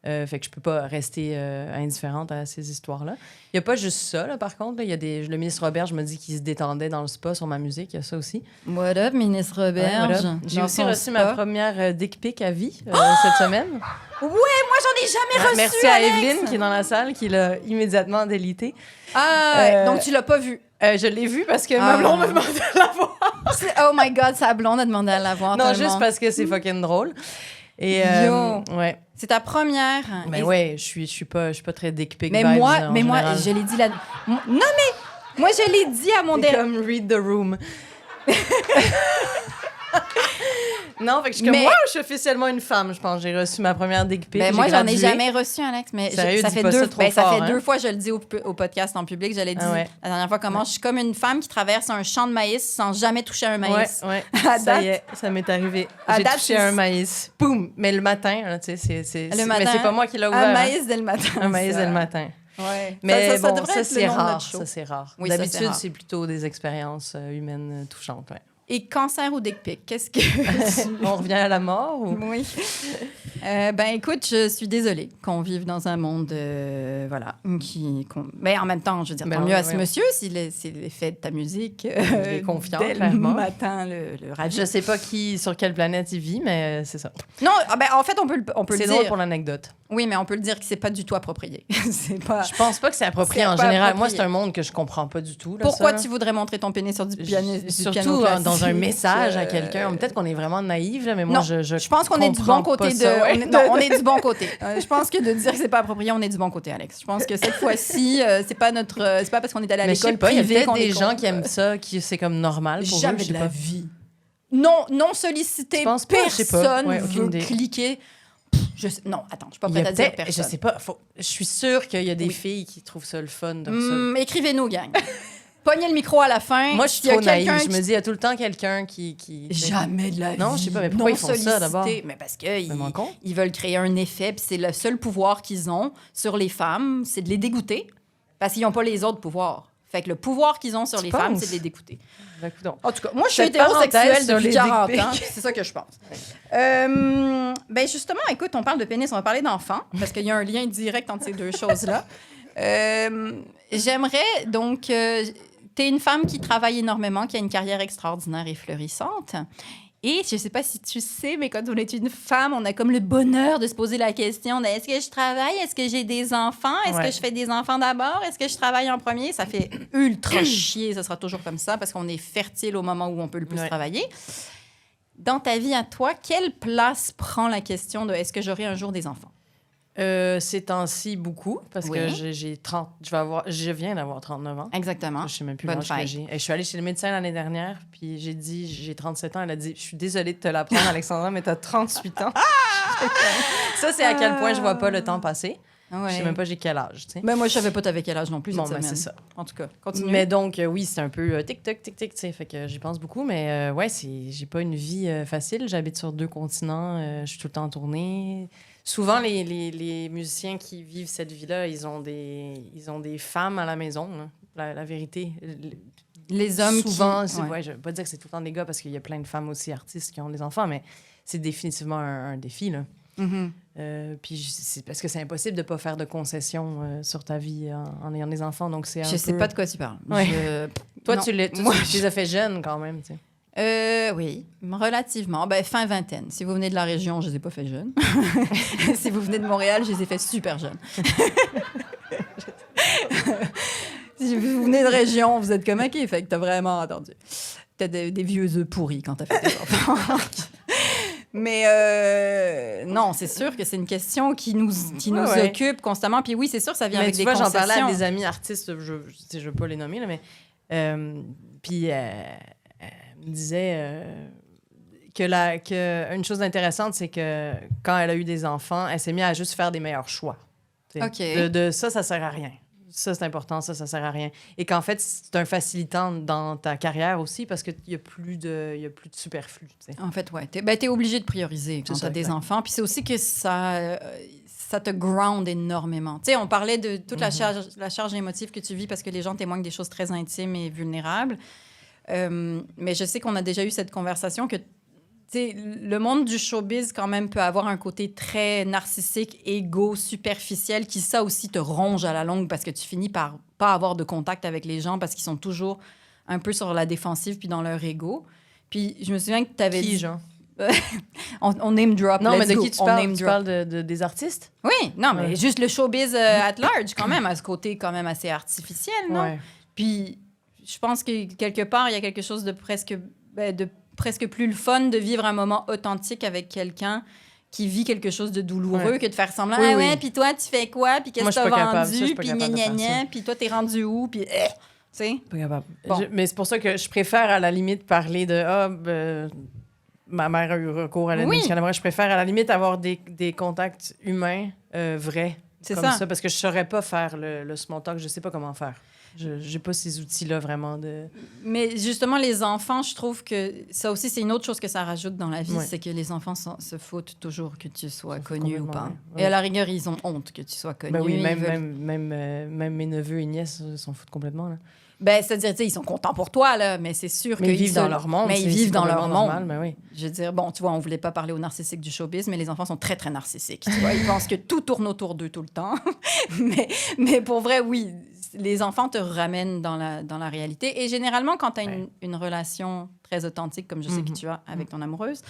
Fait que je peux pas rester indifférente à ces histoires-là. Il y a pas juste ça, là, par contre. Là. Il y a le ministre Robert, je me dis qu'il se détendait dans le spa sur ma musique. Il y a ça aussi. What up, ministre Robert? Ouais, j'ai aussi reçu ma première dick pic à vie cette semaine. Ouais, moi, j'en ai jamais reçu, Merci à Alex! Evelyne, qui est dans la salle, qui l'a immédiatement délité. Ah, donc tu l'as pas vu? Je l'ai vu parce que ma blonde me demandait de la voir. Oh my God, sa blonde a demandé à la voir. Non, tellement. juste parce que c'est fucking drôle. Et, ouais. C'est ta première. Mais ouais, je suis pas très dick pic Mais vibes, moi, en général. je l'ai dit là. Non, mais moi, je l'ai dit à mon C'est comme read the room. Non, fait que je suis comme, moi, je suis officiellement une femme, je pense. J'ai reçu ma première dick pic. Ben, moi, j'en ai jamais reçu, Alex. Mais sérieux, ça fait pas deux, ça trop ça fort, fait hein? 2 fois, je le dis au podcast en public. Je l'ai dit la dernière fois comment je suis comme une femme qui traverse un champ de maïs sans jamais toucher un maïs. Ouais, À ça date, y est, ça m'est arrivé. À J'ai date, touché un maïs. Boum! Mais le matin, là, tu sais, Le matin, mais c'est pas moi qui l'ai ouvert. un maïs dès le matin. Un maïs dès le matin. Ouais. Mais ça bon, devrait ça, être c'est le nom de rare. notre show. Ça, c'est rare. Oui, ça, c'est D'habitude, rare. c'est plutôt des expériences humaines touchantes. Ouais. Et cancer ou dick pic, qu'est-ce que... On revient à la mort? Ou... Oui. Ben écoute, je suis désolée qu'on vive dans un monde, voilà, mais en même temps, je veux dire, tant mieux à ce monsieur s'il est fait de ta musique. Il est confiant, dès clairement. le matin, le radio. Je sais pas sur quelle planète il vit, mais c'est ça. Non, ben en fait, on peut le C'est dire. drôle pour l'anecdote. Oui, mais on peut le dire que c'est pas du tout approprié. C'est pas... Je pense pas que c'est approprié C'est en pas général. approprié. Moi, c'est un monde que je comprends pas du tout. Là, Pourquoi ça, là. tu voudrais montrer ton pénis sur du piano Surtout classique? dans un message à quelqu'un. Peut-être qu'on est vraiment naïf, là, mais moi, Non, je pense qu'on est du bon côté de... on est du bon côté. Je pense que de dire que c'est pas approprié, on est du bon côté, Alex. Je pense que cette fois-ci, c'est pas c'est pas parce qu'on est allé à mais je sais l'école pas, il y a privée peut-être qu'on des est gens contre. qui aiment ça, qui c'est comme normal pour eux. Jamais je sais de la pas. vie. Non sollicité, Je pense pas, je sais pas. personne Ouais, aucune veut idée. cliquer. Non, attends, je suis pas Il y a prête à dire peut-être- personne. Je sais pas. Je suis sûre qu'il y a des filles qui trouvent ça le fun de ça. Écrivez-nous, gang. Pognez le micro à la fin. Moi, je suis S'il y a trop naïve. quelqu'un Je me dis, il y a tout le temps quelqu'un qui... Jamais de la vie. Non, je sais pas, mais pourquoi ils font ça, d'abord? Mais parce que Me rends compte. ils veulent créer un effet, puis c'est le seul pouvoir qu'ils ont sur les femmes, c'est de les dégoûter, parce qu'ils n'ont pas les autres pouvoirs. Fait que le pouvoir qu'ils ont sur Tu les femmes, penses? c'est de les dégoûter. Ben, coudonc. En tout cas, moi, je suis Cette hétérosexuelle parenthèse sur depuis les 40 dick ans. pics. C'est ça que je pense. Ben justement, écoute, on parle de pénis, on va parler d'enfants, parce qu'il y a un lien direct entre ces deux choses-là. J'aimerais donc... t'es une femme qui travaille énormément, qui a une carrière extraordinaire et florissante. Et je sais pas si tu sais, mais quand on est une femme, on a comme le bonheur de se poser la question de est-ce que je travaille? Est-ce que j'ai des enfants? Est-ce que je fais des enfants d'abord? Est-ce que je travaille en premier? Ça fait ultra chier, ça sera toujours comme ça parce qu'on est fertile au moment où on peut le plus travailler. Dans ta vie à toi, quelle place prend la question de est-ce que j'aurai un jour des enfants? Ces temps-ci, beaucoup, parce que j'ai 30... Je viens d'avoir 39 ans. Exactement. Je sais même plus Bonne l'âge que fête. j'ai. Et je suis allée chez le médecin l'année dernière, puis j'ai dit, j'ai 37 ans. Elle a dit, je suis désolée de te l'apprendre, Alexandra, mais t'as 38 ans. Ça, c'est à quel point je vois pas le temps passer. Ouais. Je sais même pas j'ai quel âge, tu sais. Ben moi, je savais pas t'avais quel âge non plus Bon, cette ben, semaine. c'est ça. En tout cas, continue. Mais donc, oui, c'est un peu tic-tac, tic-tac, tu sais. Fait que j'y pense beaucoup. Mais ouais, j'ai pas une vie facile. J'habite sur 2 continents. Je suis tout le temps en tournée. Souvent, les musiciens qui vivent cette vie-là, ils ont des femmes à la maison. Là. La vérité. Les hommes souvent, qui... je vais pas dire que c'est tout le temps des gars parce qu'il y a plein de femmes aussi artistes qui ont des enfants, mais c'est définitivement un défi, là. Mm-hmm. Puis c'est parce que c'est impossible de pas faire de concessions sur ta vie en ayant des enfants, donc c'est un Je peu... sais pas de quoi tu parles. Ouais. Toi, Non. tu les as fait jeune quand même, tu sais. Oui, relativement. Ben, fin vingtaine. Si vous venez de la région, je les ai pas fait jeunes. Si vous venez de Montréal, je les ai fait super jeunes. Si vous venez de région, vous êtes comme OK, fait que t'as vraiment entendu. T'as des vieux œufs pourris quand t'as fait des enfants. Mais non, c'est sûr que c'est une question qui nous occupe constamment. Puis oui, c'est sûr que ça vient avec des concessions. J'en parlais à des amis artistes, je veux pas les nommer, là, mais... puis elle me disait que une chose intéressante, c'est que quand elle a eu des enfants, elle s'est mise à juste faire des meilleurs choix. OK. De ça sert à rien. Ça, c'est important, ça sert à rien. Et qu'en fait, c'est un facilitant dans ta carrière aussi parce qu'il n'y a plus de superflu. Tu sais. En fait, ouais. T'es obligé de prioriser quand C'est t'as ça, des exact. enfants. Puis c'est aussi que ça te ground énormément. Tu sais, on parlait de toute la charge émotive que tu vis parce que les gens témoignent des choses très intimes et vulnérables. Mais je sais qu'on a déjà eu cette conversation que le monde du showbiz, quand même, peut avoir un côté très narcissique, égo, superficiel, qui, ça aussi, te ronge à la longue parce que tu finis par pas avoir de contact avec les gens parce qu'ils sont toujours un peu sur la défensive puis dans leur égo. Puis je me souviens que tu avais dit... genre? on name drop. Non, mais de qui tu parles? Name Tu drop. parles des artistes? Oui, non, mais juste le showbiz at large, quand même, à ce côté quand même assez artificiel, non? Ouais. Puis je pense que quelque part, il y a quelque chose de presque plus le fun de vivre un moment authentique avec quelqu'un qui vit quelque chose de douloureux que de faire semblant. Oui, ah ouais, oui. puis toi, tu fais quoi? Puis qu'est-ce Moi, que je t'as suis pas capable. Ça, je vendu? suis pas Puis capable de gna faire gna ça. gna. Puis toi, t'es rendu où? Puis tu sais? Pas capable. Bon. Mais c'est pour ça que je préfère à la limite parler de ma mère a eu recours à l'aide médicale. Moi, je préfère à la limite avoir des contacts humains vrais. C'est comme ça. Parce que je saurais pas faire le small talk. Je sais pas comment faire. J'ai pas ces outils-là vraiment de... Mais justement, les enfants, je trouve que ça aussi, c'est une autre chose que ça rajoute dans la vie, c'est que les enfants se foutent toujours que tu sois connu ou pas. Et à la rigueur, ils ont honte que tu sois connu. Ben oui, même mes neveux et nièces s'en foutent complètement, là. Ben, c'est-à-dire, tu sais, ils sont contents pour toi, là, mais c'est sûr qu'ils vivent dans leur monde. Mais ils vivent dans leur monde. Normal, ben oui. Je veux dire, bon, tu vois, on voulait pas parler aux narcissiques du showbiz, mais les enfants sont très, très narcissiques. Tu vois, ils pensent que tout tourne autour d'eux tout le temps. mais pour vrai, oui, les enfants te ramènent dans la réalité. Et généralement, quand tu as une relation très authentique, comme je sais que tu as avec ton amoureuse,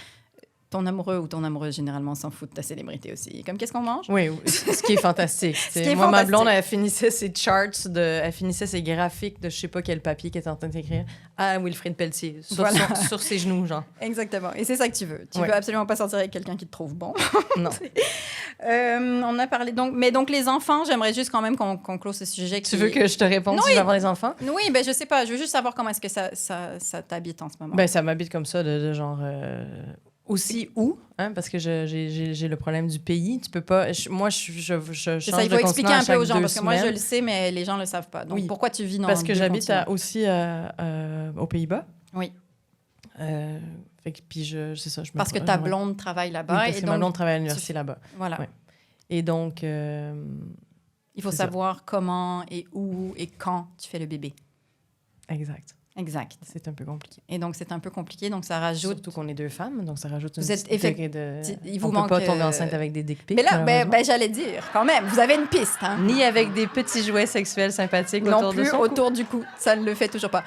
ton amoureux ou ton amoureuse, généralement, s'en fout de ta célébrité aussi. Comme, qu'est-ce qu'on mange? Oui, ce qui est fantastique. Moi, ma blonde, elle finissait ses charts, elle finissait ses graphiques de je sais pas quel papier qu'elle était en train d'écrire à Wilfrid Pelletier, sur ses genoux, genre. Exactement. Et c'est ça que tu veux. Tu veux absolument pas sortir avec quelqu'un qui te trouve bon. Non. On a parlé donc... Mais donc, les enfants, j'aimerais juste quand même qu'on close ce sujet. Tu veux que je te réponde si je veux avoir les enfants? Oui, ben je sais pas. Je veux juste savoir comment est-ce que ça t'habite en ce moment. Ben, ça m'habite comme ça, de genre... Aussi où, hein, parce que j'ai le problème du pays. Tu peux pas... Moi, je change ça, il faut de expliquer continent un peu aux gens, parce que moi, je semaines. le sais, mais les gens le savent pas. Donc, pourquoi tu vis dans Parce que j'habite continents? aussi aux Pays-Bas. Oui. Puis c'est ça. Parce que ta blonde travaille là-bas. Oui, parce et que donc, ma blonde travaille à l'université là-bas. Voilà. Ouais. Et donc... il faut savoir comment et où et quand tu fais le bébé. Exact. C'est un peu compliqué. Et donc, c'est un peu compliqué. Donc, ça rajoute... Surtout qu'on est 2 femmes, donc ça rajoute une petite degré de... Il vous on manque... peut pas tomber enceinte avec des dick pics. Mais là, j'allais dire, quand même, vous avez une piste. Hein? Ni avec des petits jouets sexuels sympathiques autour de son cou. Autour du cou. Ça ne le fait toujours pas.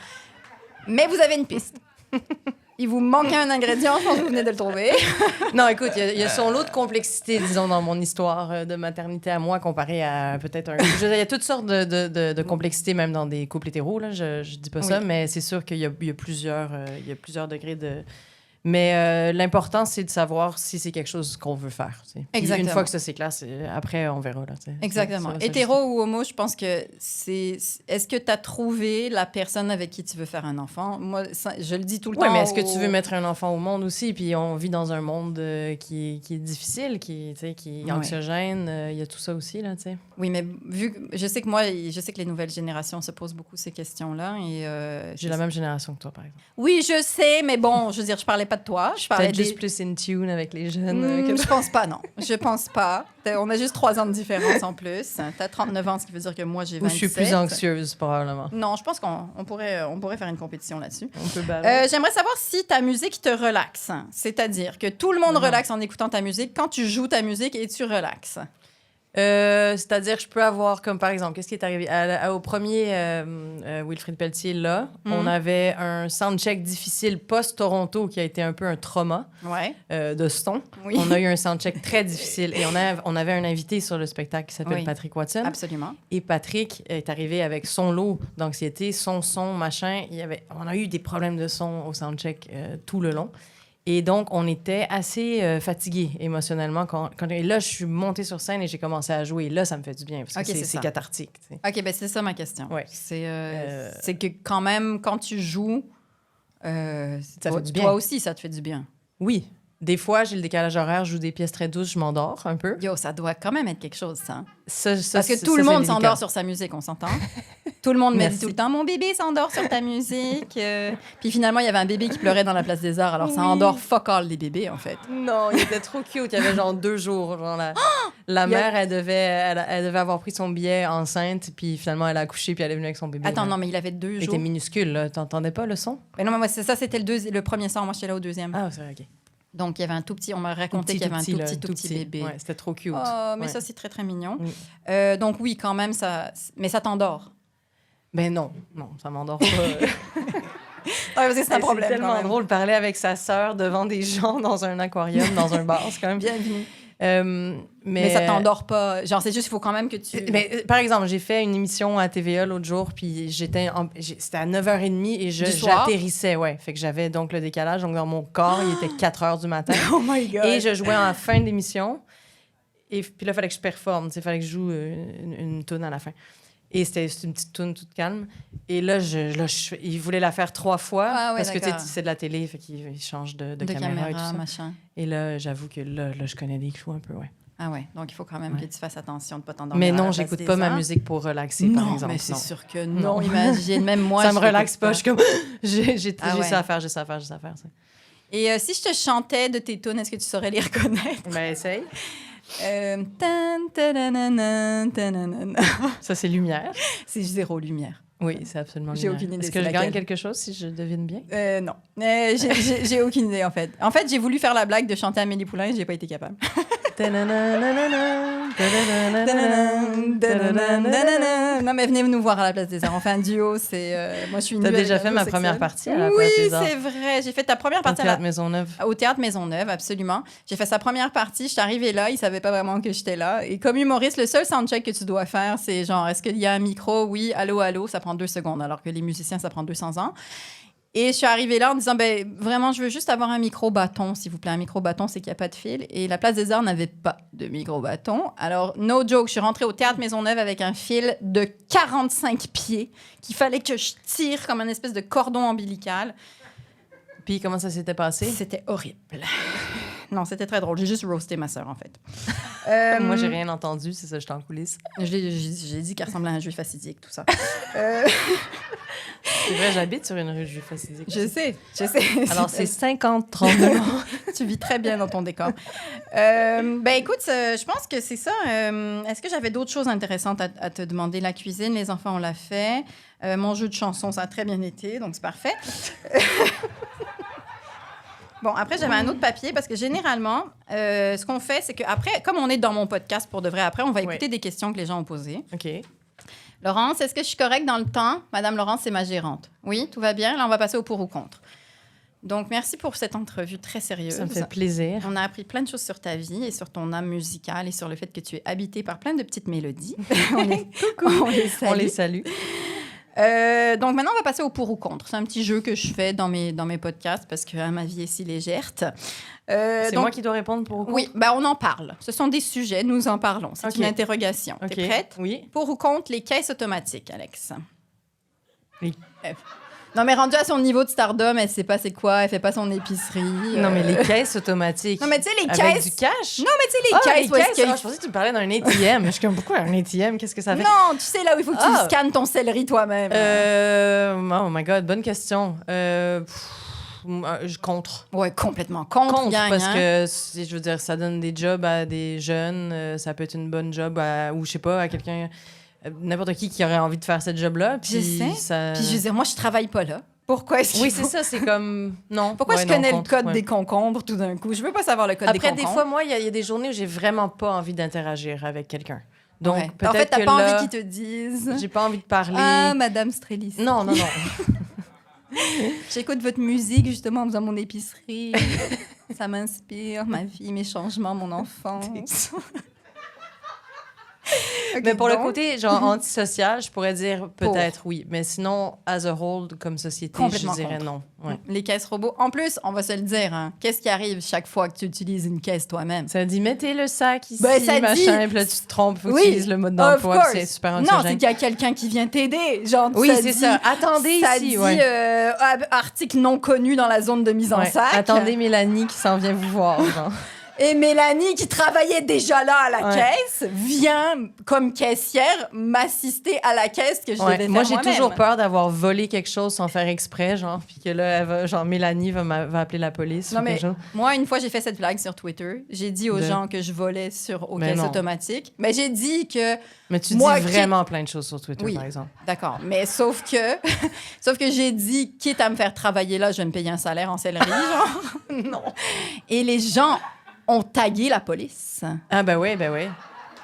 Mais vous avez une piste. Il vous manquait un ingrédient, je pense que vous venez de le trouver. Non, écoute, il y a son lot de complexité, disons, dans mon histoire de maternité à moi, comparé à peut-être un... Il y a toutes sortes de complexités, même dans des couples hétéros, là, je dis pas ça, mais c'est sûr qu'il y a plusieurs degrés de... Mais l'important, c'est de savoir si c'est quelque chose qu'on veut faire. Exactement. Une fois que ça, c'est clair, après, on verra. Là, exactement. Hétéro ou homo, je pense que c'est... Est-ce que tu as trouvé la personne avec qui tu veux faire un enfant? Moi, je le dis tout le temps. Oui, mais est-ce que tu veux mettre un enfant au monde aussi? Puis on vit dans un monde qui est difficile, qui est anxiogène. Il y a tout ça aussi, là, tu sais. Oui, mais je sais que les nouvelles générations se posent beaucoup ces questions-là. Et, j'ai la même génération que toi, par exemple. Oui, je sais, mais bon, je veux dire, je parlais pas de toi. Je parlais juste plus in tune avec les jeunes. Je pense pas, non. Je pense pas. On a juste 3 ans de différence en plus. T'as 39 ans, ce qui veut dire que moi, j'ai 27. Ou je suis plus anxieuse, probablement. Non, je pense qu'on pourrait faire une compétition là-dessus. On peut j'aimerais savoir si ta musique te relaxe. C'est-à-dire que tout le monde relaxe en écoutant ta musique. Quand tu joues ta musique et tu relaxes. C'est-à-dire, je peux avoir, comme par exemple, qu'est-ce qui est arrivé? Au premier Wilfrid Pelletier, là, on avait un soundcheck difficile post-Toronto qui a été un peu un trauma de son. Oui. On a eu un soundcheck très difficile et on avait un invité sur le spectacle qui s'appelle Patrick Watson. Absolument. Et Patrick est arrivé avec son lot d'anxiété, son machin. On a eu des problèmes de son au soundcheck tout le long. Et donc, on était assez fatigués émotionnellement. Et là, je suis montée sur scène et j'ai commencé à jouer. Là, ça me fait du bien parce que c'est cathartique. Tu sais. OK, ben c'est ça ma question. Ouais. C'est que quand même, quand tu joues, ça fait du bien. Toi aussi, ça te fait du bien. Oui. Des fois, j'ai le décalage horaire, je joue des pièces très douces, je m'endors un peu. Yo, ça doit quand même être quelque chose, ça. Parce que tout le monde s'endort sur sa musique, on s'entend? Tout le monde me dit tout le temps, mon bébé s'endort sur ta musique. Puis finalement, il y avait un bébé qui pleurait dans la place des Arts. Alors, ça endort fuck all les bébés, en fait. Non, il était trop cute. Il y avait genre 2 jours. Genre la mère, elle devait avoir pris son billet enceinte. Puis finalement, elle a accouché. Puis elle est venue avec son bébé. Attends, non, mais il avait 2 jours. Il était minuscule, là. T'entendais pas le son? Mais non, mais moi, c'était le premier son. Moi, j'étais là au deuxième. Ah, c'est vrai, OK. Donc, il y avait un tout petit... On m'a raconté qu'il y avait un tout petit bébé. Ouais, c'était trop cute. Oh, mais ça, c'est très, très mignon. Oui. Donc, oui, quand même, ça... Mais ça t'endort. Ben non, ça m'endort pas. Parce que c'est un problème. C'est tellement drôle de parler avec sa sœur devant des gens dans un aquarium, dans un bar. C'est quand même bienvenu. Mais ça t'endort pas. Genre, c'est juste qu'il faut quand même que tu... Mais, par exemple, j'ai fait une émission à TVA l'autre jour, puis c'était à 9h30 et j'atterrissais. Ouais. Fait que j'avais donc le décalage. Donc, dans mon corps, il était 4h du matin. Oh my God! Et je jouais en fin d'émission. Et puis là, il fallait que je performe. Il fallait que je joue une toune à la fin. Et c'était une petite toune toute calme. Et là, il voulait la faire 3 fois parce que c'est de la télé, fait qu'il change de caméra et tout ça. Machin. Et là, j'avoue que là, je connais des clous un peu, ouais. Ah ouais, donc il faut quand même que tu fasses attention de ne pas t'endormir. Mais non, j'écoute pas ma musique pour relaxer, par exemple. Mais c'est sûr que non. Imagine, même moi, ça me relaxe pas. Je suis comme, j'ai ça à faire. Ça. Et si je te chantais de tes tunes, est-ce que tu saurais les reconnaître? Ben, essaye. Ta-na-na-na. Ça, c'est lumière. C'est 0 lumière. Oui, c'est absolument J'ai lumière. aucune idée. Est-ce que je gagne quelque chose si je devine bien? Non. J'ai aucune idée, en fait. En fait, j'ai voulu faire la blague de chanter Amélie Poulain et j'ai pas été capable. Non, mais venez nous voir à la Place des Arts. On fait un duo. Moi, je suis une. T'as déjà fait ma première partie à la Oui, Place des Arts. c'est vrai. J'ai fait ta première partie au Théâtre Maisonneuve. Au Théâtre Maisonneuve, absolument. J'ai fait sa première partie. Je suis arrivée là. Il savait pas vraiment que j'étais là. Et comme humoriste, le seul soundcheck que tu dois faire, c'est genre, est-ce qu'il y a un micro? Oui, allô, allô. Ça prend 2 secondes, alors que les musiciens, ça prend 200 ans. Et je suis arrivée là en disant, vraiment, je veux juste avoir un micro-bâton, s'il vous plaît. Un micro-bâton, c'est qu'il n'y a pas de fil. Et la Place des Arts n'avait pas de micro-bâton. Alors, no joke, je suis rentrée au Théâtre Maisonneuve avec un fil de 45 pieds qu'il fallait que je tire comme un espèce de cordon ombilical. Puis, comment ça s'était passé? C'était horrible. Non, c'était très drôle. J'ai juste roasté ma sœur, en fait. Moi, j'ai rien entendu, c'est ça, j'étais en coulisses. J'ai dit qu'elle ressemblait à un juif assidique, tout ça. C'est vrai, j'habite sur une rue juif assidique. Je sais. Alors, c'est 50-32. Tu vis très bien dans ton décor. Écoute, je pense que c'est ça. Est-ce que j'avais d'autres choses intéressantes à te demander? La cuisine, les enfants, on l'a fait. Mon jeu de chansons, ça a très bien été, donc c'est parfait. Bon, après, j'avais un autre papier parce que généralement, ce qu'on fait, c'est qu'après, comme on est dans mon podcast pour de vrai, après, on va écouter des questions que les gens ont posées. OK. Laurence, est-ce que je suis correcte dans le temps? Madame Laurence, c'est ma gérante. Oui, tout va bien? Là, on va passer au pour ou contre. Donc, merci pour cette entrevue très sérieuse. Ça me fait plaisir. On a appris plein de choses sur ta vie et sur ton âme musicale et sur le fait que tu es habitée par plein de petites mélodies. on les salue. Donc maintenant, on va passer au pour ou contre. C'est un petit jeu que je fais dans mes podcasts parce que ma vie est si légère. C'est moi qui dois répondre pour ou contre? Oui, on en parle. Ce sont des sujets, nous en parlons. C'est une interrogation. Okay. T'es prête? Oui. Pour ou contre les caisses automatiques, Alex? Oui. Non, mais rendue à son niveau de stardom, elle sait pas c'est quoi, elle fait pas son épicerie. Non, mais les caisses automatiques. Non, mais tu sais, les avec caisses. du cash? Non, mais tu sais, les caisses. Je pensais que tu me parlais d'un ATM. Je suis comme, pourquoi un ATM? Qu'est-ce que ça fait? Non, tu sais, là où il faut que tu scannes ton céleri toi-même. Oh my God, bonne question. Je contre. Ouais, complètement contre. Parce que, je veux dire, ça donne des jobs à des jeunes. Ça peut être une bonne job ou, je sais pas, à quelqu'un... N'importe qui aurait envie de faire cette job-là. Je sais. Puis je veux dire, moi, je travaille pas là. Pourquoi est-ce Oui, c'est ça, c'est comme... Non. Pourquoi je connais le code des concombres tout d'un coup? Je veux pas savoir le code des concombres. Après, des fois, moi, il y a des journées où j'ai vraiment pas envie d'interagir avec quelqu'un. Donc, peut-être en fait, t'as que pas là, envie qu'ils te disent... J'ai pas envie de parler. Ah, Madame Strélis. Non. J'écoute votre musique, justement, en faisant mon épicerie. Ça m'inspire, ma vie, mes changements, mon enfance. Okay, mais pour le côté genre antisocial, je pourrais dire peut-être oui. Mais sinon, as a whole, comme société, je dirais non. Ouais. Les caisses robots. En plus, on va se le dire, hein, qu'est-ce qui arrive chaque fois que tu utilises une caisse toi-même? Ça dit, mettez le sac ici, ça machin, dit... puis là, tu te trompes, faut que tu utilises le mode d'emploi, c'est super anxiogène. Non, c'est qu'il y a quelqu'un qui vient t'aider. Genre, oui, c'est ça. Attendez ça ici, dit, article non connu dans la zone de mise en sac. Attendez Mélanie qui s'en vient vous voir, genre. Et Mélanie, qui travaillait déjà là à la caisse, vient comme caissière m'assister à la caisse que je devais faire moi, j'ai moi-même. toujours peur d'avoir volé quelque chose sans faire exprès, genre, puis que là, Mélanie va appeler la police. Non, mais moi, une fois, j'ai fait cette blague sur Twitter. J'ai dit aux gens que je volais aux caisses automatiques. Mais j'ai dit que... Mais tu dis vraiment plein de choses sur Twitter, par exemple. D'accord. Mais sauf que j'ai dit, quitte à me faire travailler là, je vais me payer un salaire en céleri, genre. Non. Et les gens... ont tagué la police. Ah, ben oui.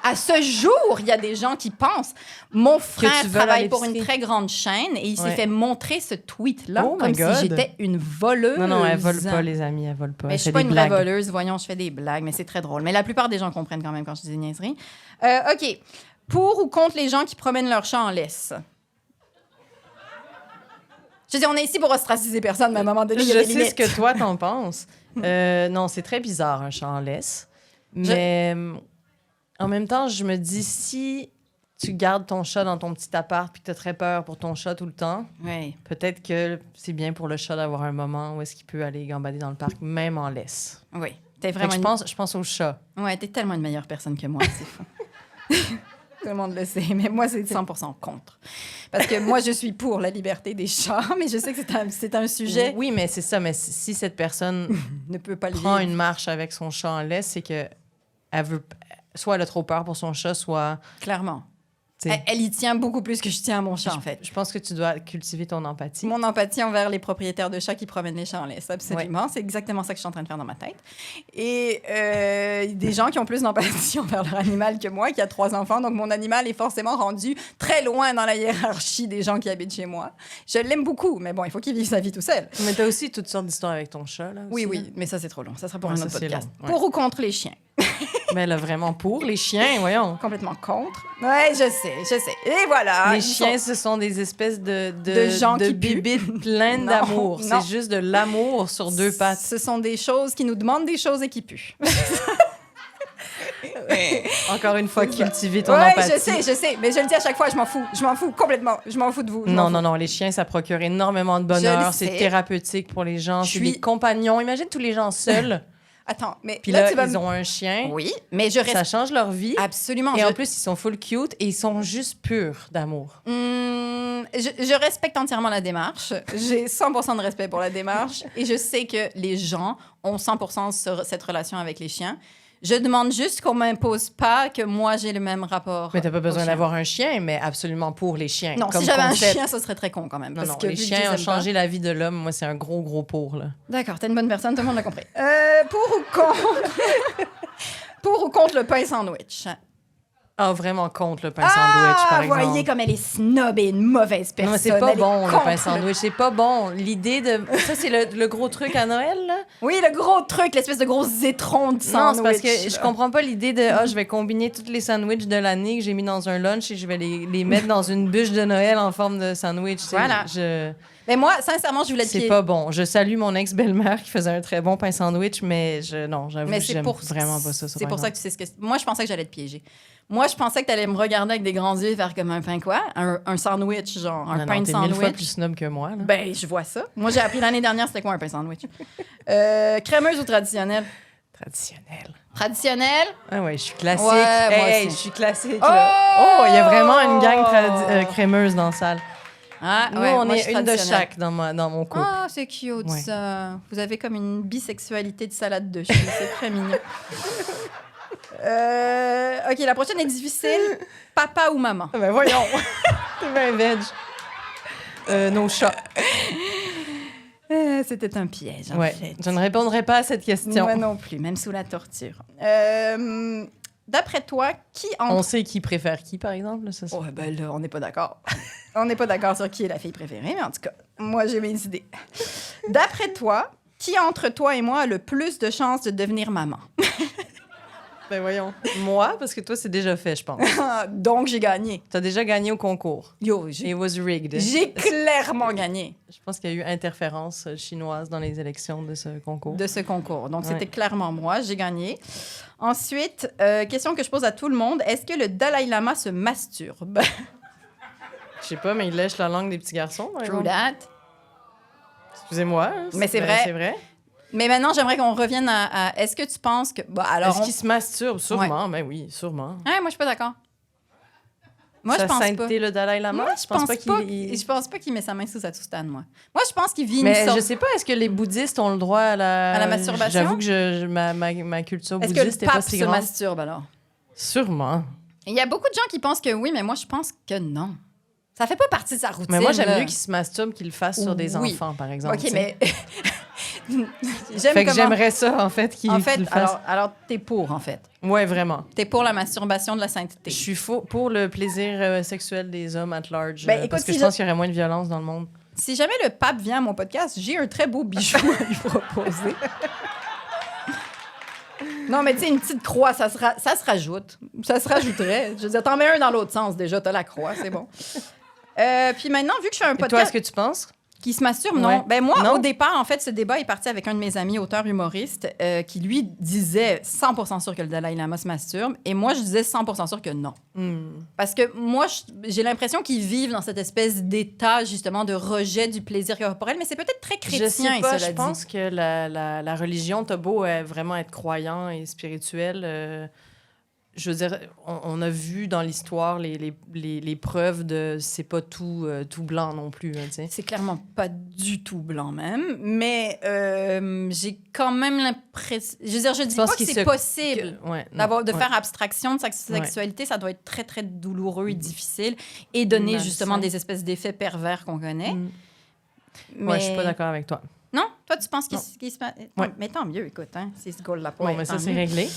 À ce jour, il y a des gens qui pensent. Mon frère travaille pour une l'épicerie. très grande chaîne et il s'est fait montrer ce tweet-là comme si God. j'étais une voleuse. Non, elle vole pas, les amis, elle vole pas. Mais je suis pas une vraie voleuse, voyons, je fais des blagues, mais c'est très drôle. Mais la plupart des gens comprennent quand même quand je dis des niaiseries. OK. Pour ou contre les gens qui promènent leur chat en laisse? Je veux dire, on est ici pour ostraciser personne, mais à un moment donné, il y a des limites. Je sais ce que toi, t'en penses. Non, c'est très bizarre, un chat en laisse. Mais en même temps, je me dis, si tu gardes ton chat dans ton petit appart puis que tu as très peur pour ton chat tout le temps, Oui. peut-être que c'est bien pour le chat d'avoir un moment où est-ce qu'il peut aller gambader dans le parc, même en laisse. Oui. T'es Fait vraiment. que je pense au chat. Ouais, t'es tellement une meilleure personne que moi, c'est fou. Tout le monde le sait, mais moi, c'est 100% contre. Parce que moi, je suis pour la liberté des chats, mais je sais que c'est un sujet Oui, mais c'est ça. Mais si cette personne ne peut pas le prend vivre. une marche avec son chat en laisse, c'est que elle veut, soit elle a trop peur pour son chat, soit... Clairement. tu sais, Elle y tient beaucoup plus que je tiens à mon chat, en fait. Je pense que tu dois cultiver ton empathie. Mon empathie envers les propriétaires de chats qui promènent les chats en laisse, absolument. C'est exactement ça que je suis en train de faire dans ma tête. Et des gens qui ont plus d'empathie envers leur animal que moi, qui a 3 enfants. Donc, mon animal est forcément rendu très loin dans la hiérarchie des gens qui habitent chez moi. Je l'aime beaucoup, mais bon, il faut qu'il vive sa vie tout seul. Mais t'as aussi toutes sortes d'histoires avec ton chat, là. Oui, aussi, oui, mais ça, c'est trop long. Ça sera pour Ouais, un autre ça, c'est podcast. long, ouais. Pour ou contre les chiens? là. Mais là, vraiment pour les chiens, voyons. Complètement contre. Ouais, je sais. Et voilà. Les ils chiens, sont- ce sont des espèces de gens qui puent. bibites pleines Non, d'amour. non. C'est juste de l'amour sur 2 pattes. Ce sont des choses qui nous demandent des choses et qui puent. Encore une fois, cultiver ton Ouais, empathie. je sais, mais je le dis à chaque fois, je m'en fous. Je m'en fous complètement. Je m'en fous de vous. Je m'en Non, fous. les chiens, ça procure énormément de Je bonheur. le C'est sais. thérapeutique pour les gens. Je C'est suis- des compagnons. Imagine tous les gens seuls. Attends, mais Puis là, tu vas ils ont un chien. Oui, mais je Ça reste change leur vie. absolument. Et en plus, ils sont full cute et ils sont juste purs d'amour. Je respecte entièrement la démarche. J'ai 100% de respect pour la démarche et je sais que les gens ont 100% sur cette relation avec les chiens. Je demande juste qu'on m'impose pas que moi j'ai le même rapport. Mais t'as pas aux besoin chiens. d'avoir un chien, mais absolument pour les chiens. Non, comme si j'avais concept. un chien, ça serait très con quand même. Non, parce non, que les vu que chiens je ont les aime pas- changé la vie de l'homme. Moi, c'est un gros pour, là. D'accord, t'es une bonne personne, tout le monde l'a compris. Pour ou contre Pour ou contre le pain sandwich? Ah, vraiment contre le pain sandwich, par exemple. voyez comme elle est snob et une mauvaise personne. Non, mais c'est pas Elle est bon, le contre pain sandwich. C'est pas bon. L'idée de... Ça, c'est le gros truc à Noël, là? Oui, le gros truc, l'espèce de gros étron de Non, sandwich. c'est parce que je comprends pas l'idée de je vais combiner tous les sandwichs de l'année que j'ai mis dans un lunch et je vais les mettre dans une bûche de Noël en forme de sandwich. Tu sais, Voilà. Mais moi, sincèrement, je voulais C'est pas bon. Je salue mon ex-belle-mère qui faisait un très bon pain sandwich, mais j'avoue Mais que c'est j'aime pour vraiment pas ça. C'est pour ça que tu sais ce que moi je pensais que j'allais te piéger. Moi je pensais que tu allais me regarder avec des grands yeux et faire comme un pain quoi, un sandwich genre un pain de t'es 1000 fois sandwich. plus snob que moi. Là. Ben je vois ça. Moi j'ai appris l'année dernière c'était quoi un pain sandwich. Crémeuse ou traditionnelle? Traditionnel. Traditionnelle. Ah ouais, je suis classique. Ouais, moi Hey, aussi. je suis classique. Oh! Là. Oh, il y a vraiment une gang crémeuse dans la salle. Ah, Nous, ouais, on moi, je est suis une de traditionnelle. chaque dans mon couple. Ah, c'est cute Ouais. ça. Vous avez comme une bisexualité de salade de chou. C'est très mignon. OK, la prochaine est difficile. Papa ou maman? Ah ben voyons. T'es bien veg. Nos chats. C'était un piège, en Ouais. fait. Je ne répondrai pas à cette question. Moi non plus, même sous la torture. D'après toi, qui entre... On sait qui préfère qui, par exemple. Ça, Oh, ben là, on n'est pas d'accord. On n'est pas d'accord sur qui est la fille préférée, mais en tout cas, moi, j'ai mes idées. D'après toi, qui entre toi et moi a le plus de chances de devenir maman? Ben voyons. Moi, parce que toi, c'est déjà fait, je pense. Donc, j'ai gagné. T'as déjà gagné au concours. Yo, It was rigged. j'ai clairement gagné Je pense qu'il y a eu interférence chinoise dans les élections de ce concours. de ce concours. Donc, Ouais. c'était clairement moi. J'ai gagné. Ensuite, question que je pose à tout le monde. Est-ce que le Dalai Lama se masturbe? Je sais pas, mais il lèche la langue des petits garçons, par True exemple. that. Excusez-moi. hein, Mais c'est ben, vrai. C'est vrai. Mais maintenant, j'aimerais qu'on revienne à est-ce que tu penses que... Bah, alors, Est-ce qu'il se masturbe? Sûrement. Ben oui, sûrement. moi, je suis pas d'accord. Moi, Sa je pense pas. sainteté, le Dalai Lama? Moi, je pense pas qu'il... je pense pas qu'il met sa main sous sa soutane, moi. Moi, je pense qu'il vit une Mais sorte... je sais pas, est-ce que les bouddhistes ont le droit à la masturbation? J'avoue que ma culture Est-ce que bouddhiste le n'est pas pape si se grande. masturbe, alors? Sûrement. Il y a beaucoup de gens qui pensent que oui, mais moi, je pense que non. Ça fait pas partie de sa routine. Mais moi, j'aime là. mieux qu'il se masturbe qu'il le fasse sur des Oui. enfants, par exemple. OK, tu sais. mais... Fait que j'aimerais ça, en fait, qu'il En qu'il fait, le fasse. alors t'es pour, en fait. Ouais, vraiment. T'es pour la masturbation de la sainteté. Je suis pour le plaisir sexuel des hommes at large. Ben, écoute, parce que si je pense qu'il y aurait moins de violence dans le monde. Si jamais le pape vient à mon podcast, j'ai un très beau bijou à lui proposer. Non, mais tu sais, une petite croix, ça se rajoute. Ça se rajouterait. Je veux dire, t'en mets un dans l'autre sens déjà, t'as la croix, c'est bon. Puis maintenant, vu que je fais un Et toi, podcast... est-ce que tu penses Qui se masturbe, non. Ouais. Ben moi, Non? au départ, en fait, ce débat est parti avec un de mes amis auteurs humoristes qui, lui, disait 100% sûr que le Dalai Lama se masturbe. Et moi, je disais 100% sûr que non. Parce que moi, j'ai l'impression qu'ils vivent dans cette espèce d'état, justement, de rejet du plaisir corporel. Mais c'est peut-être très chrétien, Je sais pas, cela je pense que la religion, t'as beau vraiment être croyant et spirituel... je veux dire, on a vu dans l'histoire les preuves de c'est pas tout blanc non plus. Hein, tu sais. C'est clairement pas du tout blanc même, mais j'ai quand même l'impression... Je veux dire, je dis pas que c'est possible de faire abstraction de sa sexualité. Ça doit être très, très douloureux et difficile et donner justement des espèces d'effets pervers qu'on connaît. Mais... Ouais, je suis pas d'accord avec toi. Non? Toi, tu penses qu'il se passe... Ouais. Mais tant mieux, écoute, hein, c'est ce goal-là. Bon, mais ça, c'est réglé.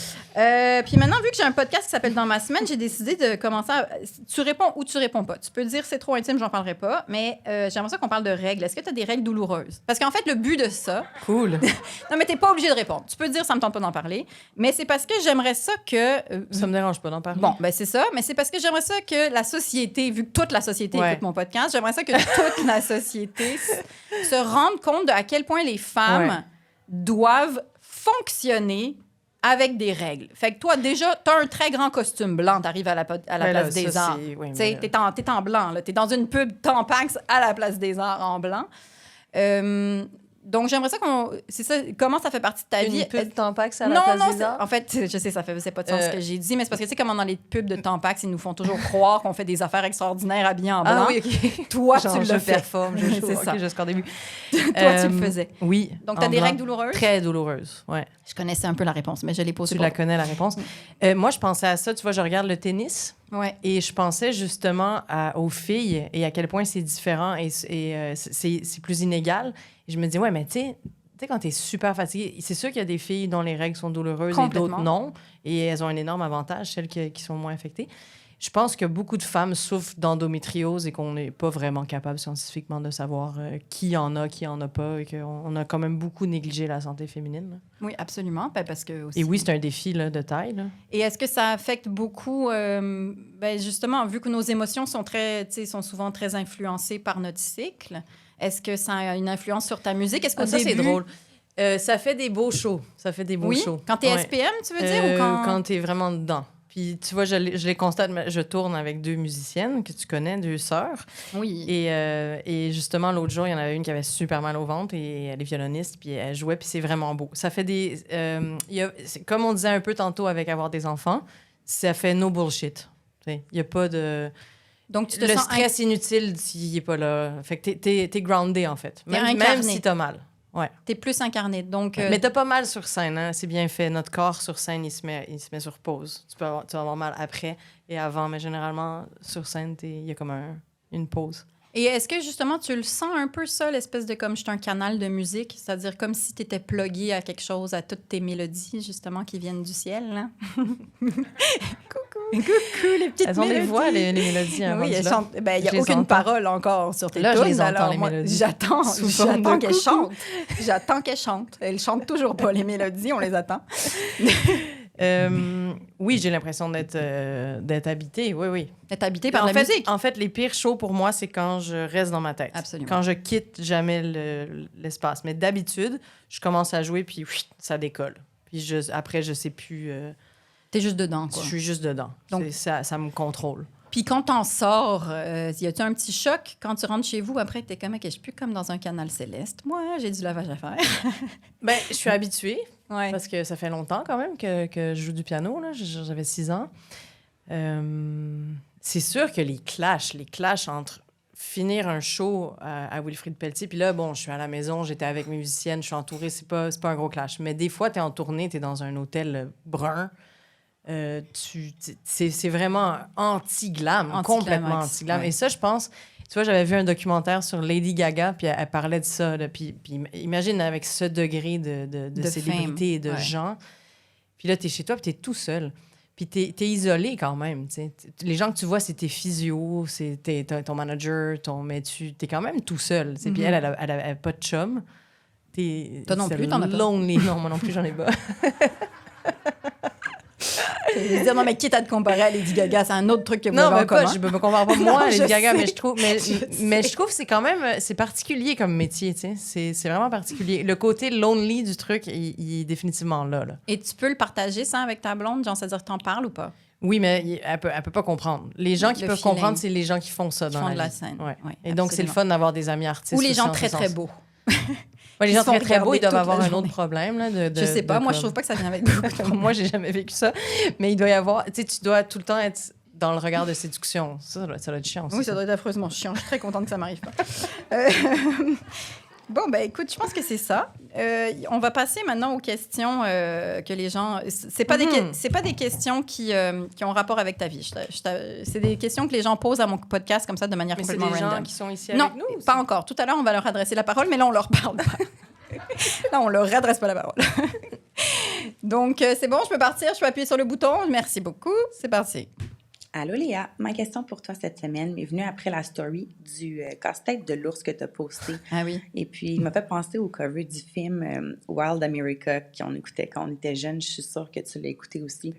Puis maintenant, vu que j'ai un podcast qui s'appelle Dans ma semaine, j'ai décidé de commencer à... Tu réponds ou tu réponds pas. Tu peux dire c'est trop intime, j'en parlerai pas, mais j'aimerais ça qu'on parle de règles. Est-ce que tu as des règles douloureuses? Parce qu'en fait, le but de ça... Cool. Non, mais t'es pas obligé de répondre. Tu peux dire ça me tente pas d'en parler, mais c'est parce que j'aimerais ça que... Ça me dérange pas d'en parler. Bon, ben c'est ça, mais c'est parce que j'aimerais ça que la société, vu que toute la société écoute mon podcast, j'aimerais ça que toute la société se rende compte de à quel point les femmes doivent fonctionner avec des règles. Fait que toi, déjà, t'as un très grand costume blanc, t'arrives à la Place des Arts. Tu sais, t'es en blanc, là. T'es dans une pub Tampax à la Place des Arts en blanc. Donc, j'aimerais ça qu'on... C'est ça, comment ça fait partie de ta vie? Une pub Tampax à la Place des Arts? En fait, je sais, ça faisait pas de sens ce que j'ai dit, mais c'est parce que, tu sais, comme dans les pubs de Tampax, ils nous font toujours croire qu'on fait des affaires extraordinaires habillés en blanc. Ah oui, OK. Toi, genre, tu le fais. Performe, je joue. C'est ça. OK, jusqu'au début. Toi, tu le faisais. Oui. Donc, tu as des règles douloureuses? Très douloureuses, oui. Je connaissais un peu la réponse, mais je l'ai posée. Tu la connais, la réponse. Moi, je pensais à ça. Tu vois, je regarde le tennis. Ouais. Et je pensais justement aux filles et à quel point c'est différent et c'est plus inégal. Et je me dis, ouais, mais tu sais, quand tu es super fatiguée, c'est sûr qu'il y a des filles dont les règles sont douloureuses et d'autres non. Et elles ont un énorme avantage, celles qui sont moins affectées. Je pense que beaucoup de femmes souffrent d'endométriose et qu'on n'est pas vraiment capable scientifiquement de savoir qui en a pas et qu'on a quand même beaucoup négligé la santé féminine. Là. Oui, absolument. Parce que aussi... Et oui, c'est un défi là, de taille. Là. Et est-ce que ça affecte beaucoup, justement, vu que nos émotions sont souvent très influencées par notre cycle, est-ce que ça a une influence sur ta musique? Est-ce qu'au ça, début... c'est drôle. Ça fait des beaux shows. Oui? Quand t'es SPM, tu veux dire? Ou quand t'es vraiment dedans. Puis, tu vois, je les constate, je tourne avec 2 musiciennes que tu connais, 2 sœurs. Oui. Et justement, l'autre jour, il y en avait une qui avait super mal au ventre et elle est violoniste, puis elle jouait, puis c'est vraiment beau. Ça fait des... comme on disait un peu tantôt avec avoir des enfants, ça fait no bullshit. Il n'y a pas de... Donc, tu te le sens stress inutile s'il n'est pas là. Fait que t'es groundé, en fait. Même si t'as mal. Ouais. T'es plus incarné. Donc, Mais t'as pas mal sur scène, hein? C'est bien fait. Notre corps sur scène, il se met sur pause. Tu vas avoir mal après et avant, mais généralement, sur scène, il y a comme une pause. Et est-ce que, justement, tu le sens un peu, ça, l'espèce de comme je suis un canal de musique? C'est-à-dire comme si tu étais plugué à quelque chose, à toutes tes mélodies, justement, qui viennent du ciel, là? Coucou, les petites Elles ont mélodies. des voix, les mélodies. Oui, elles chantent. Il n'y a aucune parole encore sur tes tunes. Là, je les entends, alors les mélodies. J'attends qu'elles chantent. J'attends qu'elles chantent. Elles chantent toujours pas, les mélodies, on les attend. Oui, j'ai l'impression d'être habitée, oui. D'être habitée par la musique. En fait, les pires shows pour moi, c'est quand je reste dans ma tête. Absolument. Quand je quitte jamais l'espace. Mais d'habitude, je commence à jouer, puis ça décolle. Puis après, je sais plus... T'es juste dedans, quoi. Je suis juste dedans. Donc, ça me contrôle. Puis quand t'en sors, y a-tu un petit choc quand tu rentres chez vous? Après, t'es comme, OK, je suis plus comme dans un canal céleste. Moi, j'ai du lavage à faire. Ben, je suis habituée. Ouais. Parce que ça fait longtemps quand même que je joue du piano. Là. J'avais 6 ans. C'est sûr que les clashs entre finir un show à Wilfrid Pelletier, puis là, bon, je suis à la maison, j'étais avec mes musiciennes, je suis entourée, c'est pas un gros clash. Mais des fois, t'es en tournée, t'es dans un hôtel brun, c'est vraiment anti-glam, complètement anti-glam. Ouais. Et ça, je pense... Tu vois, j'avais vu un documentaire sur Lady Gaga, puis elle parlait de ça. Là, puis imagine avec ce degré de célébrité et de gens. Puis là, t'es chez toi, puis t'es tout seul. Puis t'es isolé quand même. T'sais. Les gens que tu vois, c'est tes physios, c'est ton manager, mais t'es quand même tout seul. Puis elle a pas de chum. Toi non plus, t'en as pas? Lonely. Non, moi non plus, j'en ai pas. Je vais dire, non, mais quitte à te comparer à Lady Gaga, c'est un autre truc que vous Non, avez en mais pas, commun. je me compare pas moi à je Lady Gaga, sais. mais je trouve, mais Je je trouve que c'est quand même, c'est particulier comme métier, tu sais. C'est vraiment particulier. Le côté lonely du truc, il est définitivement là. Et tu peux le partager, ça, avec ta blonde? Genre, c'est-à-dire que t'en parles ou pas? Oui, mais elle peut pas comprendre. Les gens qui Le peuvent feeling. comprendre, c'est les gens qui font ça Qui dans font la de la vie. scène. Ouais. Ouais, Et donc, c'est le absolument. fun d'avoir des amis artistes. Ou les aussi gens en très, ce très sens. beaux. Ouais, les Qui gens sont très, très beaux, ils regardés doivent toute avoir la un autre journée. problème. Là, Je sais pas. Moi, je trouve pas que ça vient avec beaucoup. Moi, j'ai jamais vécu ça. Mais il doit y avoir... Tu sais, tu dois tout le temps être dans le regard de séduction. Ça doit être chiant aussi. Oui, ça doit être affreusement chiant. Je suis très contente que ça m'arrive pas. Bon, ben écoute, je pense que c'est ça. On va passer maintenant aux questions que les gens... C'est pas, c'est pas des questions qui ont rapport avec ta vie. C'est des questions que les gens posent à mon podcast comme ça de manière Mais c'est complètement des gens random. qui sont ici Non, avec nous aussi? pas encore. Tout à l'heure, on va leur adresser la parole, mais là, on leur parle pas. Là, on leur adresse pas la parole. Donc, c'est bon, je peux partir. Je peux appuyer sur le bouton. Merci beaucoup. C'est parti. Allô Léa, ma question pour toi cette semaine m'est venue après la story du casse-tête de l'ours que tu as posté. Ah oui. Et puis, il m'a fait penser au cover du film Wild America qu'on écoutait quand on était jeunes. Je suis sûre que tu l'as écouté aussi.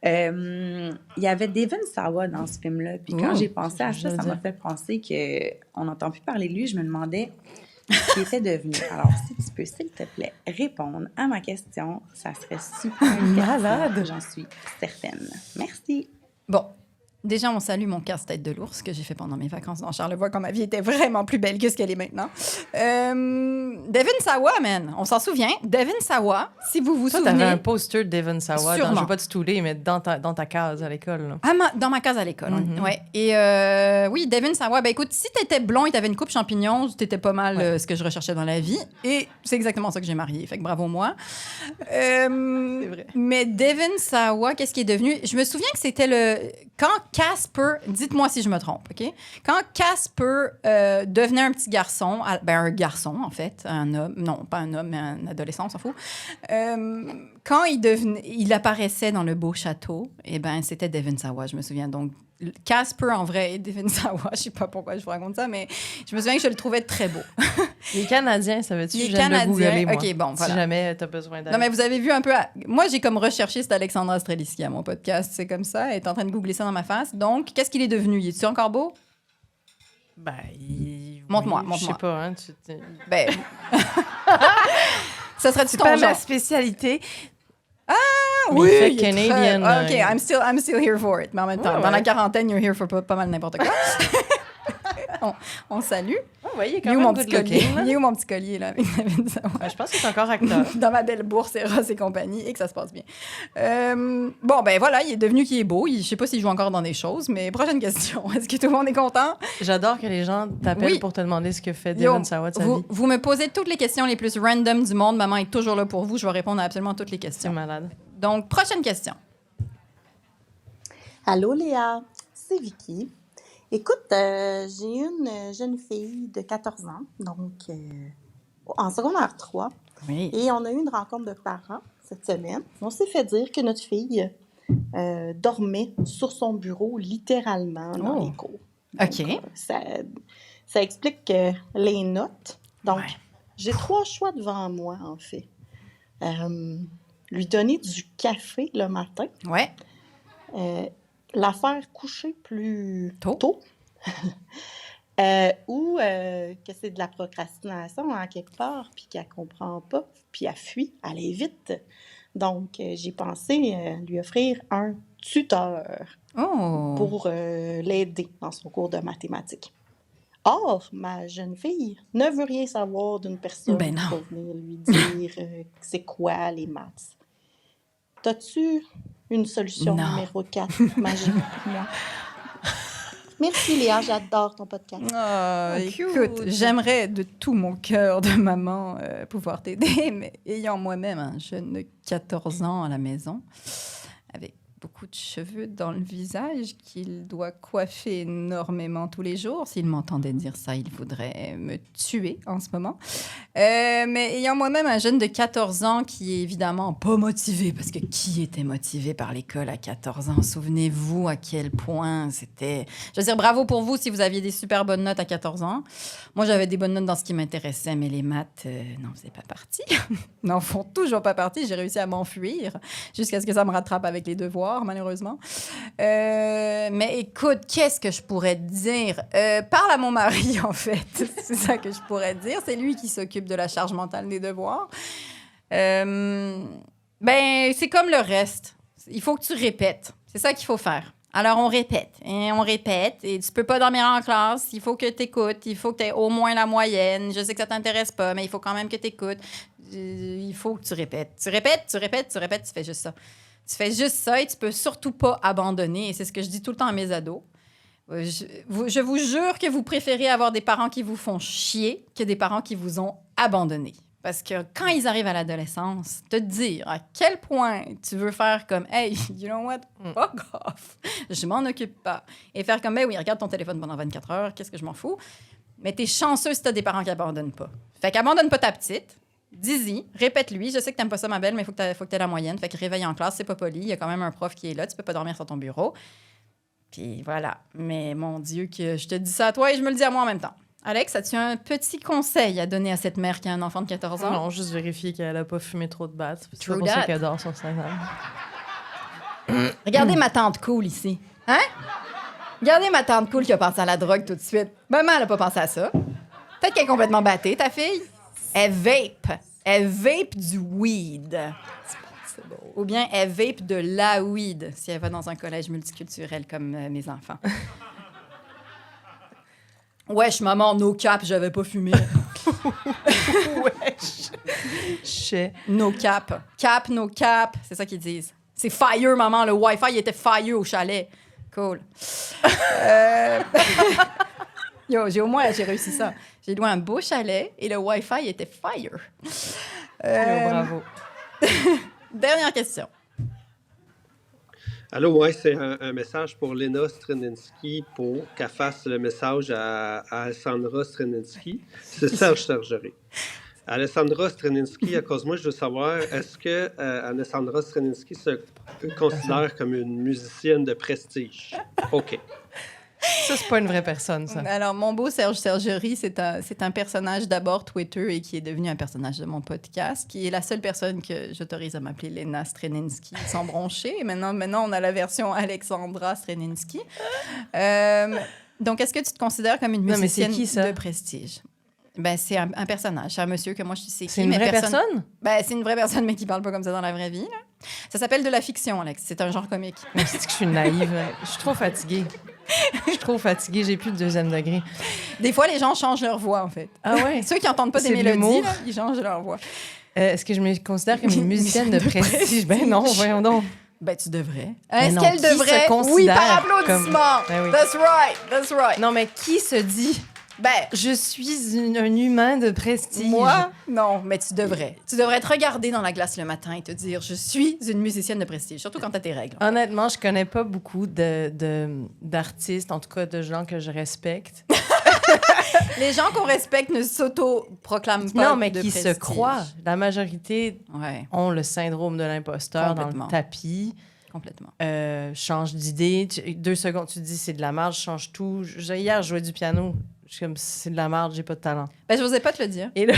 Il y avait Devon Sawa dans ce film-là. Puis quand j'ai pensé à ça, ça m'a fait penser qu'on n'entend plus parler de lui. Je me demandais ce qu'il était devenu. Alors, si tu peux, s'il te plaît, répondre à ma question, ça serait super Malade. J'en suis certaine. Merci. Bon. Déjà, on salue mon casse-tête de l'ours que j'ai fait pendant mes vacances dans Charlevoix quand ma vie était vraiment plus belle que ce qu'elle est maintenant. Devon Sawa, man. On s'en souvient. Devon Sawa, si vous vous Toi, souvenez... t'avais un poster de Devon Sawa. Sûrement. Je veux pas te stouler, mais dans ta case à l'école. Là. Dans ma case à l'école, Mhm. ouais. Et oui, Devon Sawa, ben écoute, si t'étais blond et t'avais une coupe champignon, t'étais pas mal ce que je recherchais dans la vie. Et c'est exactement ça que j'ai marié. Fait que bravo moi. C'est vrai. Mais Devon Sawa, qu'est-ce qui est devenu? Je me souviens que c'était le... Quand Casper... Dites-moi si je me trompe, OK? Quand Casper devenait un petit garçon, un garçon, en fait, un homme... Non, pas un homme, mais un adolescent, on s'en fout. Quand il apparaissait dans le beau château, eh ben, c'était Devon Sawa, je me souviens. Donc, Casper, en vrai, et Devon Sawa, je sais pas pourquoi je vous raconte ça, mais je me souviens que je le trouvais très beau. Les Canadiens, ça veut-tu? Les Je viens de le Canadiens, googler, moi. OK, bon, voilà. Si jamais t'as besoin d'aide. Non, mais vous avez vu un peu... Moi, j'ai comme recherché cette Alexandra Streliski à mon podcast. C'est comme ça. Elle est en train de googler ça dans ma face. Donc, qu'est-ce qu'il est devenu? Il est-tu encore beau? Ben, Montre-moi, Je montre-moi. sais pas, hein. Ben... ça serait-tu C'est ton pas genre? ma spécialité. Oui, il fait il est Canadian. OK, I'm still here for it. Mais en même temps, Ouais, dans ouais. la quarantaine, you're here for pas mal n'importe quoi. on salue. Oh, ouais, il est Il quand est où même mon good petit collier? looking, là. Il est où mon petit collier, là, avec Devon Sawa? Je pense qu'il est encore acteur. Dans ma belle bourse Eros et compagnie, et que ça se passe bien. Bon, ben voilà, il est devenu qui est beau. Je sais pas s'il joue encore dans des choses, mais prochaine question. Est-ce que tout le monde est content? J'adore que les gens t'appellent Oui. pour te demander ce que fait Yo, Devon Sawa de sa vous, vie. vous me posez toutes les questions les plus random du monde. Maman est toujours là pour vous. Je vais répondre à absolument toutes les C'est questions. malade. Donc, prochaine question. Allô Léa, c'est Vicky. Écoute, j'ai une jeune fille de 14 ans, donc en secondaire 3, Oui. et on a eu une rencontre de parents cette semaine. On s'est fait dire que notre fille dormait sur son bureau littéralement dans Oh. les cours. OK. Ça explique les notes. Donc, Ouais. j'ai 3 choix devant moi, en fait. Lui donner du café le matin, Ouais. la faire coucher plus Tôt. tôt, ou que c'est de la procrastination en quelque part, puis qu'elle comprend pas, puis elle fuit, elle est vite. Donc, j'ai pensé lui offrir un tuteur Oh. pour l'aider dans son cours de mathématiques. Or, ma jeune fille ne veut rien savoir d'une personne Ben non. qui va venir lui dire c'est quoi les maths. T'as-tu une solution Non. numéro 4 magique pour moi? Merci Léa, j'adore ton podcast. Ah, Oh, écoute, cute. j'aimerais de tout mon cœur de maman pouvoir t'aider, mais ayant moi-même un jeune de 14 ans à la maison, avec beaucoup beaucoup de cheveux dans le visage, qu'il doit coiffer énormément tous les jours. S'il m'entendait dire ça, il voudrait me tuer en ce moment. Mais ayant moi-même un jeune de 14 ans qui est évidemment pas motivé, parce que qui était motivé par l'école à 14 ans? Souvenez-vous à quel point c'était... Je veux dire, bravo pour vous si vous aviez des super bonnes notes à 14 ans. Moi, j'avais des bonnes notes dans ce qui m'intéressait, mais les maths n'en faisaient pas partie. N'en font toujours pas partie. J'ai réussi à m'enfuir jusqu'à ce que ça me rattrape avec les devoirs, malheureusement. Mais écoute, qu'est-ce que je pourrais te dire? Parle à mon mari, en fait. C'est ça que je pourrais te dire. C'est lui qui s'occupe de la charge mentale des devoirs. Ben, c'est comme le reste. Il faut que tu répètes. C'est ça qu'il faut faire. Alors, on répète, et tu peux pas dormir en classe. Il faut que tu écoutes. Il faut que tu aies au moins la moyenne. Je sais que ça t'intéresse pas, mais il faut quand même que tu écoutes. Il faut que tu répètes. Tu fais juste ça. Tu fais juste ça et tu peux surtout pas abandonner. Et c'est ce que je dis tout le temps à mes ados. Je vous jure que vous préférez avoir des parents qui vous font chier que des parents qui vous ont abandonné. Parce que quand ils arrivent à l'adolescence, te dire à quel point tu veux faire comme « Hey, you know what? Fuck off! Je m'en occupe pas. » Et faire comme « Ben oui, regarde ton téléphone pendant 24 heures. Qu'est-ce que je m'en fous? » Mais t'es chanceux si t'as des parents qui abandonnent pas. Fait qu'abandonne pas ta petite. Dis-y, répète-lui. Je sais que t'aimes pas ça, ma belle, mais il faut que t'aies la moyenne. Fait que réveille en classe, c'est pas poli. Il y a quand même un prof qui est là. Tu peux pas dormir sur ton bureau. Puis voilà. Mais mon Dieu, que je te dis ça à toi et je me le dis à moi en même temps. Alex, as-tu un petit conseil à donner à cette mère qui a un enfant de 14 ans? Non, juste vérifier qu'elle a pas fumé trop de battes. C'est True pour ça that. qu'elle dort sur sa table. Regardez ma tante cool ici. Hein? Regardez ma tante cool qui a pensé à la drogue tout de suite. Maman, elle a pas pensé à ça. Peut-être qu'elle est complètement battée, ta fille. Elle vape. Elle vape du weed. C'est beau. Ou bien elle vape de la weed, si elle va dans un collège multiculturel comme mes enfants. Wesh, maman, no cap, j'avais pas fumé. Wesh! Chais. No cap. Cap, no cap. C'est ça qu'ils disent. C'est fire, maman. Le Wi-Fi, il était fire au chalet. Cool. Yo, j'ai réussi ça. J'ai loué un beau chalet et le Wi-Fi était fire. Bravo. Dernière question. Allô, ouais, c'est un message pour Lena Streninski pour qu'elle fasse le message à Alessandra Streninski. C'est Serge Sergerie. Alessandra Streninski, à cause de moi, je veux savoir, est-ce que Alessandra Streninski se considère comme une musicienne de prestige? OK. Ça, c'est pas une vraie personne, ça. Alors, mon beau Serge Sergerie, c'est un personnage d'abord Twitter et qui est devenu un personnage de mon podcast, qui est la seule personne que j'autorise à m'appeler Lena Streninski sans broncher. Et maintenant, on a la version Alexandra Streninski. Donc, est-ce que tu te considères comme une musicienne de prestige? Ben, c'est un personnage. C'est un monsieur que moi, je sais qui. C'est une vraie personne? Ben, c'est une vraie personne, mais qui parle pas comme ça dans la vraie vie. Là. Ça s'appelle de la fiction, Alex. C'est un genre comique. Mais c'est que je suis naïve. Je suis trop fatiguée. J'ai plus de 2e degré. Des fois, les gens changent leur voix, en fait. Ah ouais? Ceux qui n'entendent pas des C'est de mélodies, l'humour. là, ils changent leur voix. Est-ce que je me considère comme une musicienne de prestige? Ben non, voyons donc. Ben, tu devrais. Mais Est-ce non, qu'elle qui se devrait? considère Oui, par applaudissement. Ben oui. That's right. Non, mais qui se dit Ben, je suis un humain de prestige? moi, non, mais tu devrais. Tu devrais te regarder dans la glace le matin et te dire, je suis une musicienne de prestige, surtout quand t'as tes règles. Honnêtement, je connais pas beaucoup d'artistes, en tout cas de gens que je respecte. Les gens qu'on respecte ne s'auto-proclament pas Non, mais de qui prestige. se croient. La majorité Ouais, ont le syndrome de l'imposteur dans Complètement. le tapis. complètement. Change d'idée. 2 secondes, tu te dis c'est de la merde, je change tout. Hier, je jouais du piano. Je suis comme c'est de la merde, j'ai pas de talent. Ben, je n'osais pas te le dire. Et là,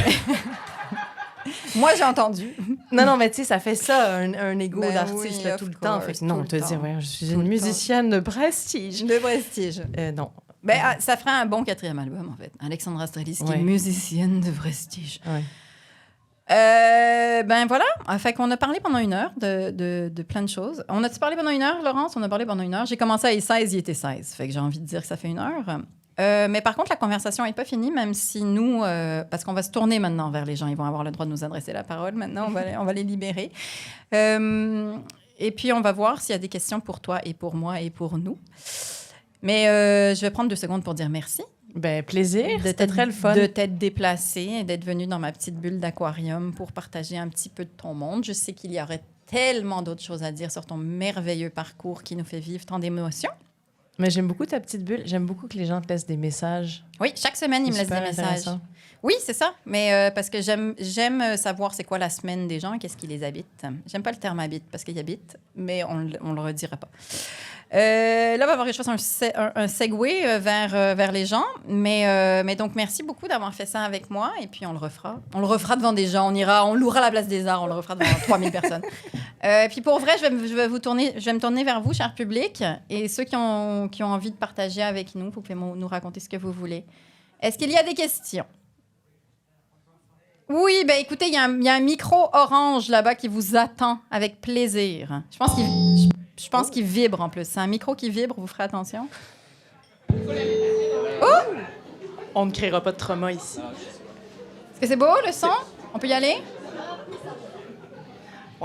Moi, j'ai entendu. non, mais tu sais, ça fait ça, un ego Ben d'artiste oui, là, of tout le temps. course, Fait que non, tout le te temps. dire, voyons, je suis Tout une le musicienne de prestige. De prestige. Non. Ben, ça ferait un bon 4e album, en fait. Alexandra Strelinski, Ouais. musicienne de prestige. Ouais. Ben voilà. Fait qu'on a parlé pendant 1 heure de plein de choses. On a-tu parlé pendant 1 heure, Laurence? On a parlé pendant 1 heure. J'ai commencé à 16, il était 16. Fait que j'ai envie de dire que ça fait 1 heure. Mais par contre, la conversation n'est pas finie, même si nous... parce qu'on va se tourner maintenant vers les gens. Ils vont avoir le droit de nous adresser la parole. Maintenant, on va les libérer. Et puis, on va voir s'il y a des questions pour toi et pour moi et pour nous. Mais je vais prendre 2 secondes pour dire merci. Ben, plaisir. C'était très le fun. De t'être déplacé et d'être venu dans ma petite bulle d'aquarium pour partager un petit peu de ton monde. Je sais qu'il y aurait tellement d'autres choses à dire sur ton merveilleux parcours qui nous fait vivre tant d'émotions. Mais j'aime beaucoup ta petite bulle. J'aime beaucoup que les gens te laissent des messages. Oui, chaque semaine, ils me laissent des messages. Oui, c'est ça. Mais parce que j'aime savoir c'est quoi la semaine des gens et qu'est-ce qui les habite. J'aime pas le terme habite parce qu'il habite, mais on le redira pas. Là, on va avoir, je pense, un segue vers les gens. Mais donc, merci beaucoup d'avoir fait ça avec moi. Et puis, on le refera. On le refera devant des gens. On louera la place des Arts. On le refera devant 3000 personnes. Puis, pour vrai, je vais me tourner vers vous, cher public. Et ceux qui ont envie de partager avec nous, vous pouvez nous raconter ce que vous voulez. Est-ce qu'il y a des questions? Oui, ben écoutez, il y a un micro orange là-bas qui vous attend avec plaisir. Je pense qu'il vibre en plus. C'est un micro qui vibre, vous ferez attention. Oh! On ne créera pas de trauma ici. Est-ce que c'est beau, le son? On peut y aller?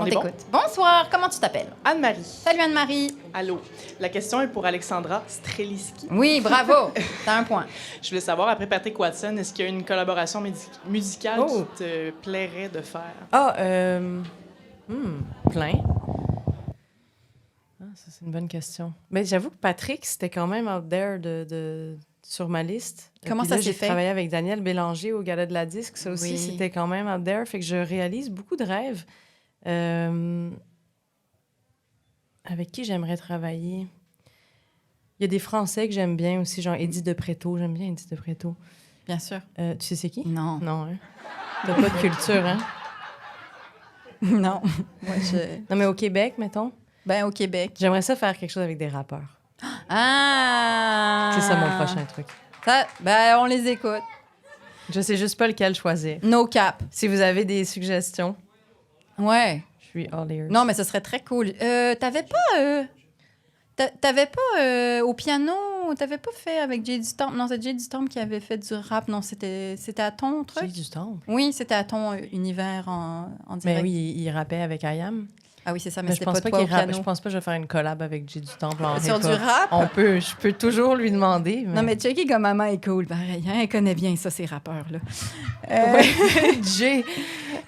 On est bon? t'écoute. Bonsoir, comment tu t'appelles? Anne-Marie. Salut Anne-Marie. Allô. La question est pour Alexandra Streliski. Oui, bravo. T'as un point. Je voulais savoir, après Patrick Watson, est-ce qu'il y a une collaboration musicale qui te plairait de faire? Plein. Ça, c'est une bonne question. Mais j'avoue que Patrick, c'était quand même out there sur ma liste. Comment Puis ça là, s'est j'ai fait? travaillé avec Daniel Bélanger au Gala de la Disque. Ça aussi, Oui. c'était quand même out there. Fait que je réalise beaucoup de rêves. Avec qui j'aimerais travailler? Il y a des Français que j'aime bien aussi, genre Eddie de Préto. J'aime bien Eddie de Préto. Bien sûr. Tu sais c'est qui? Non. Non, hein? T'as pas de culture, hein? Non. Moi, Non, mais au Québec, mettons, Ben, au Québec. j'aimerais ça faire quelque chose avec des rappeurs. Ah! C'est ça mon prochain truc. Ben, on les écoute. Je sais juste pas lequel choisir. No cap. Si vous avez des suggestions, Ouais. je suis all ears. Non, mais ce serait très cool. T'avais pas au piano, t'avais pas fait avec Jay du Temple. Non, c'est Jay du Temple qui avait fait du rap. Non, c'était à ton truc. J'ai du temps. Oui, c'était à ton univers en direct. Mais oui, il rappait avec IAM. Ah oui, c'est ça, mais Mais je c'était pense pas pas toi qu'il au rappe. piano. Je pense pas que je vais faire une collab avec Jay du Temple en Sur du hip-hop. rap? Je peux toujours lui demander. Mais... Non, mais checker comme maman est cool, pareil. Hein, elle connaît bien ça, ces rappeurs-là. Jay,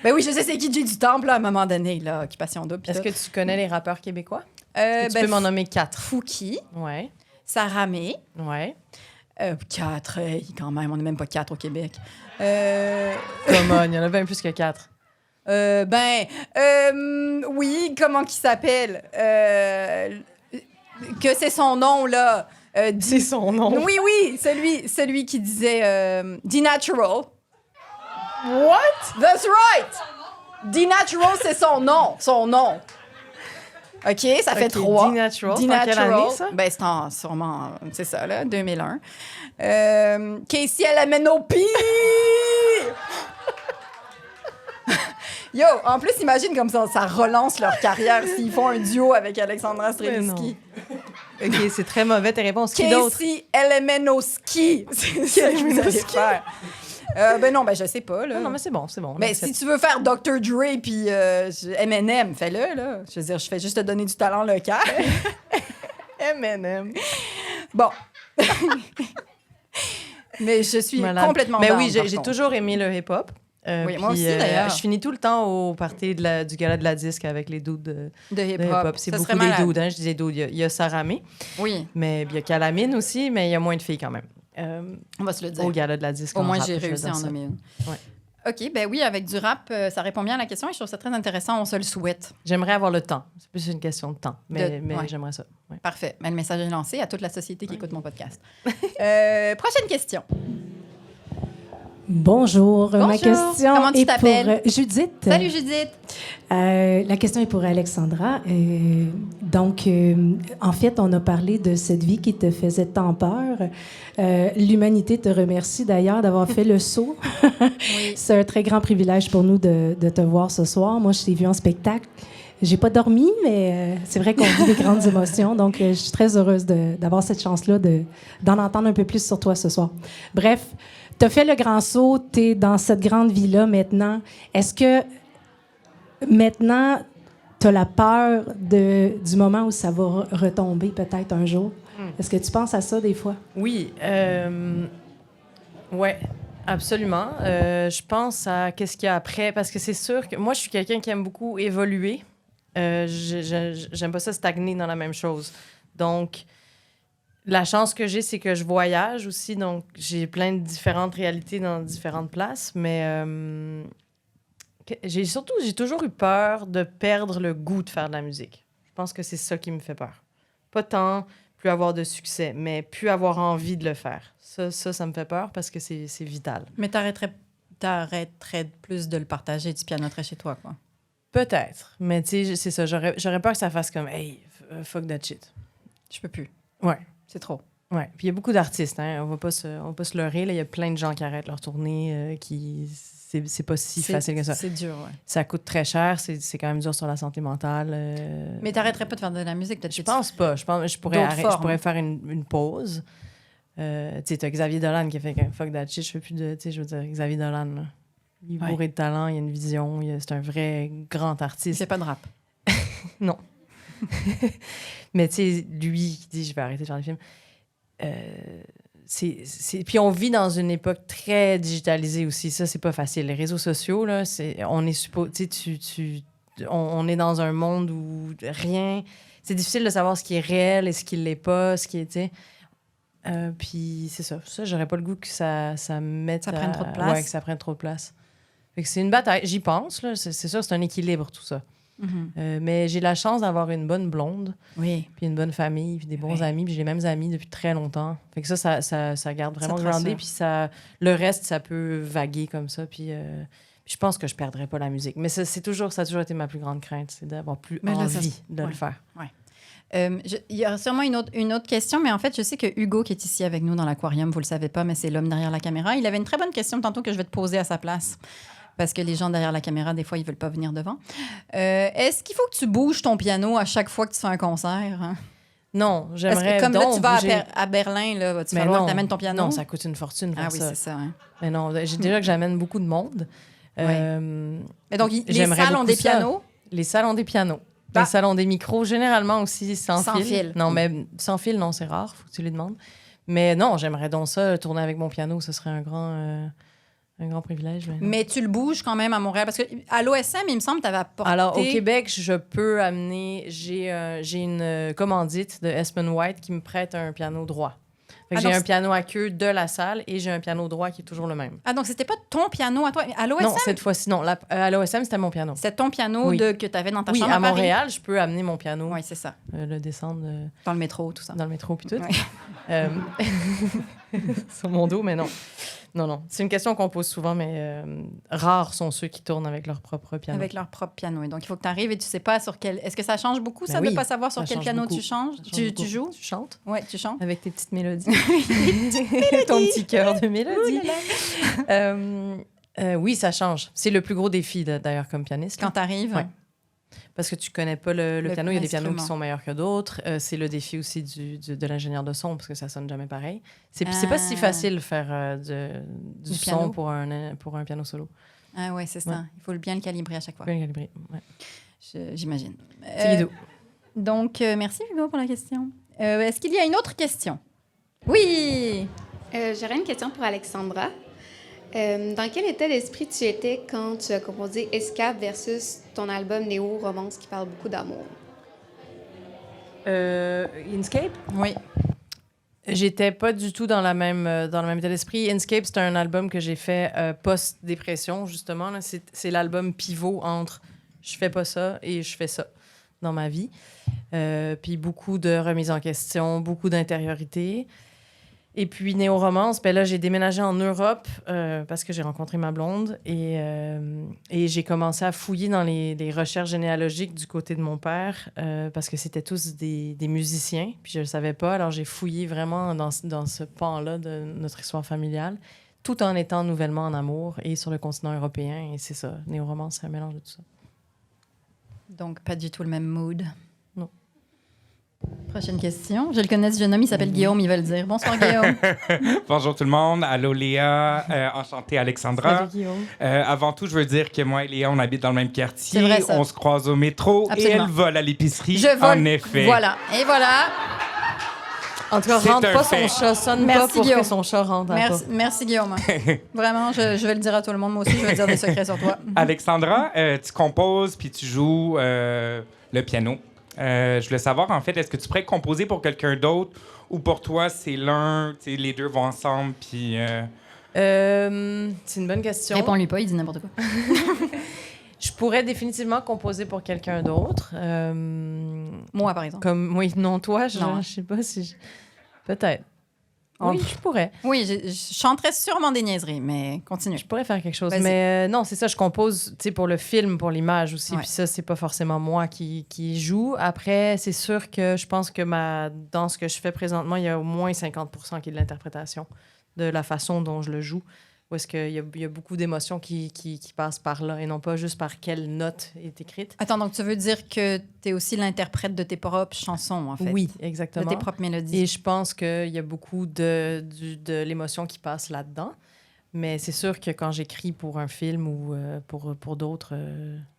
Ben oui, je sais c'est qui Jay du Temple, là, à un moment donné, là, Occupation Double. est-ce que tu connais les rappeurs québécois? Tu peux m'en nommer 4. Fouki, Ouais, Saramé. ouais. 4, quand même, on n'est même pas 4 au Québec. Come on, il y en a bien plus que 4. Oui, comment qu'il s'appelle? Que c'est son nom, là. C'est son nom. Oui, celui qui disait D-Natural. What? That's right! D-Natural, c'est son nom. OK, ça fait 3. D-Natural, c'est en quelle année, ça? Ben, c'est sûrement, c'est ça, là, 2001. Casey LMNOP! Yo, en plus, imagine comme ça relance leur carrière s'ils font un duo avec Alexandra Streliski. OK, c'est très mauvais, tes réponses. Qui d'autre? Casey Elemenowski. C'est ça que vous allez faire. Ben non, ben je sais pas, là. Non, mais c'est bon. Mais si tu veux faire Dr. Dre puis Eminem, fais-le, là. Je veux dire, je fais juste te donner du talent local. M&M. Bon. Mais je suis complètement Mais down, oui, par j'ai contre. toujours aimé le hip-hop. Oui, moi puis, aussi, d'ailleurs. Je finis tout le temps au party du gala de la disque avec les dudes de De hip-hop. hip-hop. C'est Ça beaucoup serait des malade. dudes, hein. Je dis des dudes. Il y a Saramé, Oui, mais il y a Calamine aussi, mais il y a moins de filles quand même. on va se le dire. Au gala de la disque. Au en moins, rap, j'ai je vais réussi à dire en ça. nommer une. Ouais. OK, ben oui, avec du rap, ça répond bien à la question et je trouve ça très intéressant. On se le souhaite. J'aimerais avoir le temps. C'est plus une question de temps, mais ouais. j'aimerais ça. Ouais. Parfait. Mais le message est lancé à toute la société qui écoute mon podcast. Prochaine question. Bonjour. Ma Bonjour. question Comment tu est pour t'appelles? Judith. Salut, Judith. La question est pour Alexandra. Donc, en fait, on a parlé de cette vie qui te faisait tant peur. L'humanité te remercie d'ailleurs d'avoir fait le saut. Oui. C'est un très grand privilège pour nous de te voir ce soir. Moi, je t'ai vu en spectacle. J'ai pas dormi, mais c'est vrai qu'on vit des grandes émotions. Donc, je suis très heureuse d'avoir cette chance-là d'en entendre un peu plus sur toi ce soir. Bref, tu as fait le grand saut, tu es dans cette grande vie-là maintenant. Est-ce que maintenant, tu as la peur du moment où ça va retomber peut-être un jour? Est-ce que tu penses à ça des fois? Oui, ouais, absolument. Je pense à qu'est-ce qu'il y a après, parce que c'est sûr que moi, je suis quelqu'un qui aime beaucoup évoluer. J'aime pas ça stagner dans la même chose. Donc, la chance que j'ai, c'est que je voyage aussi. Donc, j'ai plein de différentes réalités dans différentes places. Mais j'ai toujours eu peur de perdre le goût de faire de la musique. Je pense que c'est ça qui me fait peur. Pas tant plus avoir de succès, mais plus avoir envie de le faire. Ça me fait peur parce que c'est vital. Mais t'arrêterais plus de le partager, tu pianoterais chez toi, quoi. Peut-être. Mais tu sais, c'est ça. J'aurais peur que ça fasse comme « Hey, fuck that shit ». Je peux plus. Ouais. C'est trop. Ouais. Puis il y a beaucoup d'artistes, hein. On va pas se leurrer. Là. Il y a plein de gens qui arrêtent leur tournée, c'est pas si facile que ça. C'est dur, ouais. Ça coûte très cher. C'est quand même dur sur la santé mentale. Mais t'arrêterais pas de faire de la musique, peut-être? Je pense pas. Je pourrais faire une pause. Tu sais, t'as Xavier Dolan qui a fait « Fuck that shit ». Je fais plus de... Tu sais, je veux dire, Xavier Dolan, là. Il est bourré de talent, il a une vision, c'est un vrai grand artiste. Il fait pas de rap. Non. Mais tu sais, lui qui dit « Je vais arrêter de faire des films », Puis on vit dans une époque très digitalisée aussi. Ça, c'est pas facile. Les réseaux sociaux, là, on est dans un monde où rien... C'est difficile de savoir ce qui est réel et ce qui l'est pas, ce qui est... Puis c'est ça. Ça, j'aurais pas le goût que ça mette... Ça prenne trop de place. Ouais, que ça prenne trop de place. Fait que c'est une bataille. J'y pense, là. C'est sûr, c'est un équilibre, tout ça. Mm-hmm. Mais j'ai la chance d'avoir une bonne blonde, oui. Puis une bonne famille, puis des bons amis, puis j'ai les mêmes amis depuis très longtemps. Fait que ça garde vraiment groundé, puis le reste, ça peut vaguer comme ça, puis je pense que je perdrai pas la musique. Mais ça a toujours été ma plus grande crainte, c'est d'avoir plus envie de le faire. Ouais. Il y a sûrement une autre question, mais en fait, je sais que Hugo, qui est ici avec nous dans l'aquarium, vous le savez pas, mais c'est l'homme derrière la caméra, il avait une très bonne question tantôt que je vais te poser à sa place. Parce que les gens derrière la caméra, des fois, ils veulent pas venir devant. Est-ce qu'il faut que tu bouges ton piano à chaque fois que tu fais un concert? Hein? Non, j'aimerais comme là, tu vas bouger. à Berlin, là, tu vas falloir que tu amènes ton piano. Non, ça coûte une fortune faire ça. Ah oui, c'est ça. Hein. Mais non, j'ai déjà que j'amène beaucoup de monde. Mais donc, les salles ont des pianos? Les salles ont des pianos. Les salles ont des micros, généralement aussi sans fil. Non, mais sans fil, non, c'est rare, faut que tu les demandes. Mais non, j'aimerais donc ça, tourner avec mon piano, ce serait un grand privilège. Mais tu le bouges quand même à Montréal? Parce qu'à l'OSM, il me semble que tu avais apporté... Alors, au Québec, je peux amener... J'ai une commandite de Espen White qui me prête un piano droit. Fait que j'ai un piano à queue de la salle et j'ai un piano droit qui est toujours le même. Ah, donc c'était pas ton piano à toi? À l'OSM? Non, cette fois-ci, non. À l'OSM, c'était mon piano. C'est ton piano que tu avais dans ta chambre à Montréal, je peux amener mon piano. Oui, c'est ça. Le descendre... Dans le métro, tout ça. Dans le métro, puis tout. Sur mon dos, mais non. Non. C'est une question qu'on pose souvent, mais rares sont ceux qui tournent avec leur propre piano. Avec leur propre piano. Et donc, il faut que tu arrives et tu sais pas sur quel... Est-ce que ça change beaucoup, ça, de ne pas savoir sur quel piano tu changes? Tu joues? Tu chantes? Oui, tu chantes. Avec tes petites mélodies. Ton petit cœur de mélodie. Oui, ça change. C'est le plus gros défi, d'ailleurs, comme pianiste. Quand tu arrives? Ouais. Parce que tu connais pas le piano. Il y a des pianos qui sont meilleurs que d'autres. C'est le défi aussi de l'ingénieur de son, parce que ça sonne jamais pareil. C'est pas si facile de faire du son pour un piano solo. Ah ouais, c'est ça. Ouais. Il faut bien le calibrer à chaque fois. Bien le calibrer, ouais. J'imagine. C'est Guido. Donc, merci Hugo pour la question. Est-ce qu'il y a une autre question? Oui! J'aurais une question pour Alexandra. Dans quel état d'esprit tu étais quand tu as composé Escape versus ton album Néo Romance qui parle beaucoup d'amour? Inscape? Oui. J'étais pas du tout dans le même état d'esprit. Inscape, c'est un album que j'ai fait post-dépression, justement. Là. C'est l'album pivot entre je fais pas ça et je fais ça dans ma vie. Puis beaucoup de remise en question, beaucoup d'intériorité. Et puis, Néo-Romance, là, j'ai déménagé en Europe parce que j'ai rencontré ma blonde et j'ai commencé à fouiller dans les recherches généalogiques du côté de mon père parce que c'était tous des musiciens, puis je le savais pas. Alors, j'ai fouillé vraiment dans ce pan-là de notre histoire familiale, tout en étant nouvellement en amour et sur le continent européen. Et c'est ça, Néo-Romance, c'est un mélange de tout ça. Donc, pas du tout le même mood. Non. Prochaine question. Je le connais, ce jeune homme, il s'appelle Guillaume, il va le dire. Bonsoir, Guillaume. Bonjour tout le monde. Allô, Léa. Enchantée, Alexandra. Salut, Guillaume. Avant tout, je veux dire que moi et Léa, on habite dans le même quartier. C'est vrai, ça. On se croise au métro. Absolument. Et elle vole à l'épicerie. Je vole. En effet. Voilà. Et voilà. En tout cas, rentre pas son chat. Sonne pas pour que son chat rentre. Merci, Guillaume. Vraiment, je vais le dire à tout le monde. Moi aussi, je vais dire des secrets sur toi. Alexandra, tu composes puis tu joues le piano. Je voulais savoir, en fait, est-ce que tu pourrais composer pour quelqu'un d'autre ou pour toi, c'est l'un, tu sais, les deux vont ensemble, puis... C'est une bonne question. Réponds-lui pas, il dit n'importe quoi. Je pourrais définitivement composer pour quelqu'un d'autre. Moi, par exemple. Oui, non, toi, je Non. sais pas si... Peut-être. Oh. Oui, je pourrais. Oui, je chanterais sûrement des niaiseries, mais continue. Je pourrais faire quelque chose. Vas-y. Mais non, c'est ça, je compose pour le film, pour l'image aussi. Ouais. Puis ça, c'est pas forcément moi qui joue. Après, c'est sûr que je pense que dans ce que je fais présentement, il y a au moins 50% qui est de l'interprétation de la façon dont je le joue. Où est-ce qu'il y a beaucoup d'émotions qui passent par là et non pas juste par quelle note est écrite. Attends, donc tu veux dire que tu es aussi l'interprète de tes propres chansons, en fait? Oui, De exactement. tes propres mélodies. Et je pense qu'il y a beaucoup de l'émotion qui passe là-dedans. Mais c'est sûr que quand j'écris pour un film ou pour d'autres,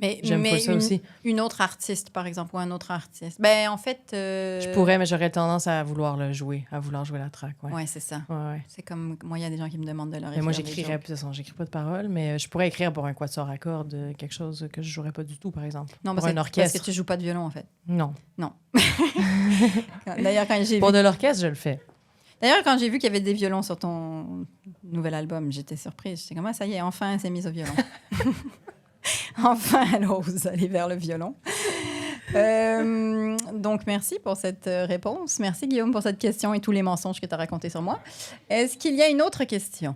j'aime pas ça aussi. Une autre artiste, par exemple, ou un autre artiste. Ben, en fait... Je pourrais, mais j'aurais tendance à vouloir le jouer, à vouloir jouer la track. Ouais, Ouais, c'est ça. ouais. C'est comme... Moi, il y a des gens qui me demandent de leur Mais écrire moi, des j'écrirais, jokes. de toute façon, j'écris pas de paroles, mais je pourrais écrire pour un quatuor à cordes, quelque chose que je jouerais pas du tout, par exemple. Non, pour parce un que orchestre. tu joues pas de violon, en fait. Non. D'ailleurs, quand j'ai vu... Pour de l'orchestre, je le fais. D'ailleurs, quand j'ai vu qu'il y avait des violons sur ton nouvel album, j'étais surprise. J'étais comme, ah, ça y est, enfin, elle s'est mise au violon. Enfin, elle ose aller vers le violon. Donc, merci pour cette réponse. Merci, Guillaume, pour cette question et tous les mensonges que tu as racontés sur moi. Est-ce qu'il y a une autre question?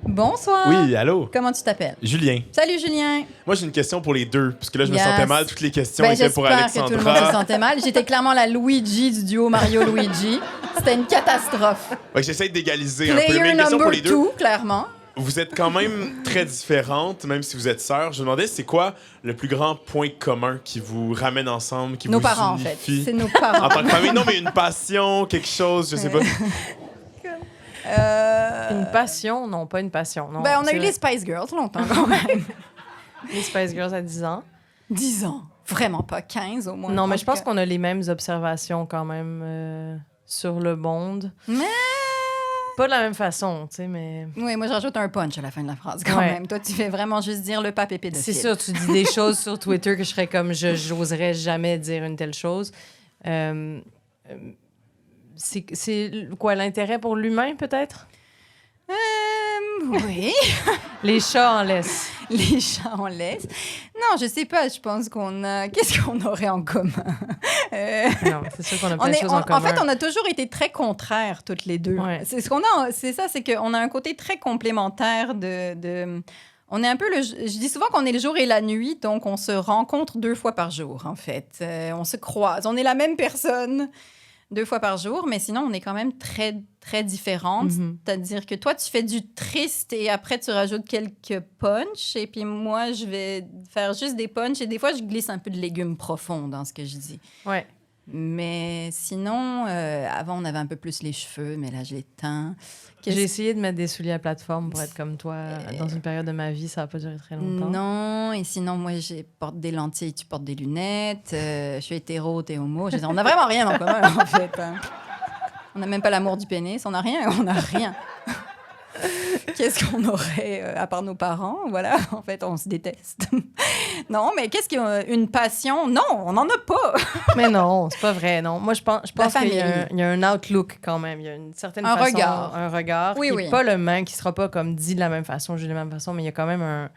Bonsoir. Oui, allô? Comment tu t'appelles? Julien. Salut, Julien. Moi, j'ai une question pour les deux, parce que là, je me Yes. sentais mal. Toutes les questions Ben, étaient pour j'espère que tout le monde se Alexandra. sentait mal. J'étais clairement la Luigi du duo Mario-Luigi. C'était une catastrophe. Ouais, j'essaie d'égaliser un peu. Player Mais une question pour number les deux. 2, clairement. Vous êtes quand même très différentes, même si vous êtes sœurs. Je me demandais, c'est quoi le plus grand point commun qui vous ramène ensemble, qui Nos vous parents, en unifie? fait. C'est nos parents. En tant que famille, non, mais une passion, quelque chose, je sais pas. Une passion? Non, pas une passion. Non, Ben, on a c'est eu vrai. les Spice Girls longtemps quand même. Les Spice Girls à 10 ans. 10 ans. Vraiment pas 15 au moins. Non, mais En je pense tout cas. qu'on a les mêmes observations quand même sur le monde. Mais... Pas de la même façon, tu sais, mais... Oui, moi, je rajoute un punch à la fin de la phrase quand Ouais. même. Toi, tu fais vraiment juste dire le pape épée de C'est sûr, tu dis des choses sur Twitter que je serais comme, j'oserais jamais dire une telle chose. C'est quoi, l'intérêt pour l'humain, peut-être? Oui. Les chats en laisse. Les chats en laisse. Non, je sais pas. Je pense qu'on a... Qu'est-ce qu'on aurait en commun? Non, c'est sûr qu'on a plein de choses en commun. En fait, on a toujours été très contraires toutes les deux. Ouais. C'est ce qu'on a. C'est ça, c'est qu'on a un côté très complémentaire on est un peu je dis souvent qu'on est le jour et la nuit, donc on se rencontre 2 fois par jour, en fait. On se croise. On est la même personne 2 fois par jour, mais sinon, on est quand même très, très différentes. Mhm. C'est-à-dire que toi, tu fais du triste et après, tu rajoutes quelques punchs. Et puis moi, je vais faire juste des punchs. Et des fois, je glisse un peu de légumes profonds dans ce que je dis. Ouais. Mais sinon, avant, on avait un peu plus les cheveux, mais là, je les teins. J'ai essayé de mettre des souliers à plateforme pour être comme toi. Dans une période de ma vie, ça n'a pas duré très longtemps. Non, et sinon, moi, je porte des lentilles, tu portes des lunettes. Je suis hétéro, t'es homo. Je veux dire, on n'a vraiment rien en commun, en fait. Hein. On n'a même pas l'amour du pénis. On n'a rien, on n'a rien. Qu'est-ce qu'on aurait, à part nos parents? Voilà, en fait, on se déteste. Non, mais qu'est-ce qu'une passion? Non, on n'en a pas. Mais non, c'est pas vrai, non. Moi, je pense qu'il famille. y a un outlook quand même. Il y a une certaine Un façon, regard. un regard Oui, qui oui. n'est pas le même, qui sera pas comme dit de la même façon, jugé de la même façon, mais il y a quand même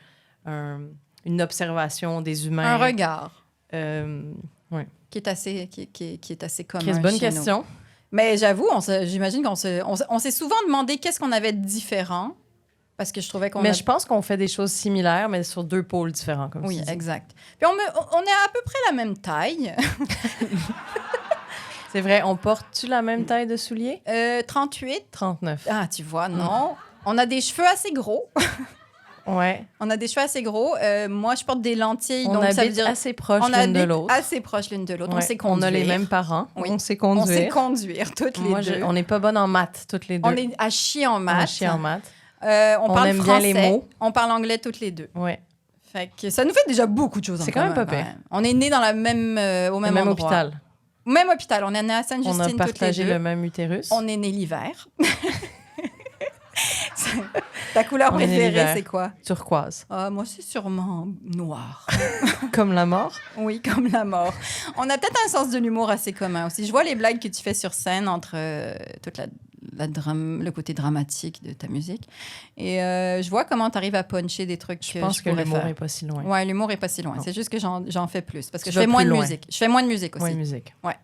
une observation des humains. Un regard. Ouais. Qui est assez, qui est assez commun. Chris, bonne chez question. nous. Mais j'avoue, j'imagine qu'on s'est souvent demandé qu'est-ce qu'on avait de différent. Parce que je trouvais qu'on Mais je pense qu'on fait des choses similaires, mais sur 2 pôles différents, comme Oui, tu dis. exact. Puis on est à peu près la même taille. C'est vrai, on porte-tu la même taille de souliers? 38. 39. Ah, tu vois, non. On a des cheveux assez gros. Ouais. On a des cheveux assez gros. Moi, je porte des lentilles. On donc ça veut habite dire assez proches on l'une de habite l'autre. assez proches l'une de l'autre. Ouais. On sait conduire. On a les mêmes parents. Oui. On sait On sait conduire. conduire toutes les Moi, deux. on n'est pas bonne en maths, toutes les deux. On est à chier en maths. On est chier en maths. On parle aime français. bien les mots. On parle anglais toutes les deux. Ouais. Fait que ça nous fait déjà beaucoup de choses en C'est quand même commun, pas pire. ouais. On est nés dans la même, au même endroit. hôpital. Au même hôpital. On est nés à Sainte-Justine On a toutes les partagé deux. le même utérus. On est nés l'hiver. Ta couleur On est préférée, l'hiver. c'est quoi? Turquoise. Ah, moi, c'est sûrement noir. Comme la mort. Oui, comme la mort. On a peut-être un sens de l'humour assez commun aussi. Je vois les blagues que tu fais sur scène entre toute le côté dramatique de ta musique. Et je vois comment tu arrives à puncher des trucs Je pense que pourrais l'humour faire. est pas si loin. Ouais, l'humour est pas si loin. Non. C'est juste que j'en fais plus. Parce que Tu je fais vas moins plus de loin. musique. Je fais moins de musique aussi. Ouais, musique. Ouais.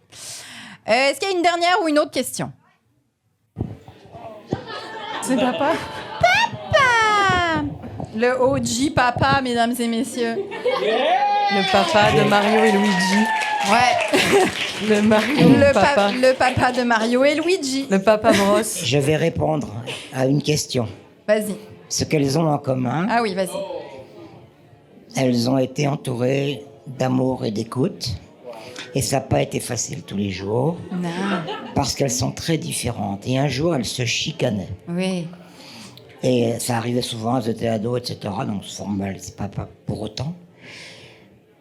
Est-ce qu'il y a une dernière ou une autre question? C'est papa? Papa! Le OG papa, mesdames et messieurs. Le papa de Mario et Luigi. Ouais. Le Mario papa. Le papa de Mario et Luigi. Le papa Bros. Je vais répondre à une question. Vas-y. Ce qu'elles ont en commun, Ah oui, vas-y. elles ont été entourées d'amour et d'écoute. Et ça n'a pas été facile tous les jours, Non. parce qu'elles sont très différentes. Et un jour, elles se chicanaient. Oui. Et ça arrivait souvent, elles étaient ados, etc. Donc c'est formal, c'est pas pour autant.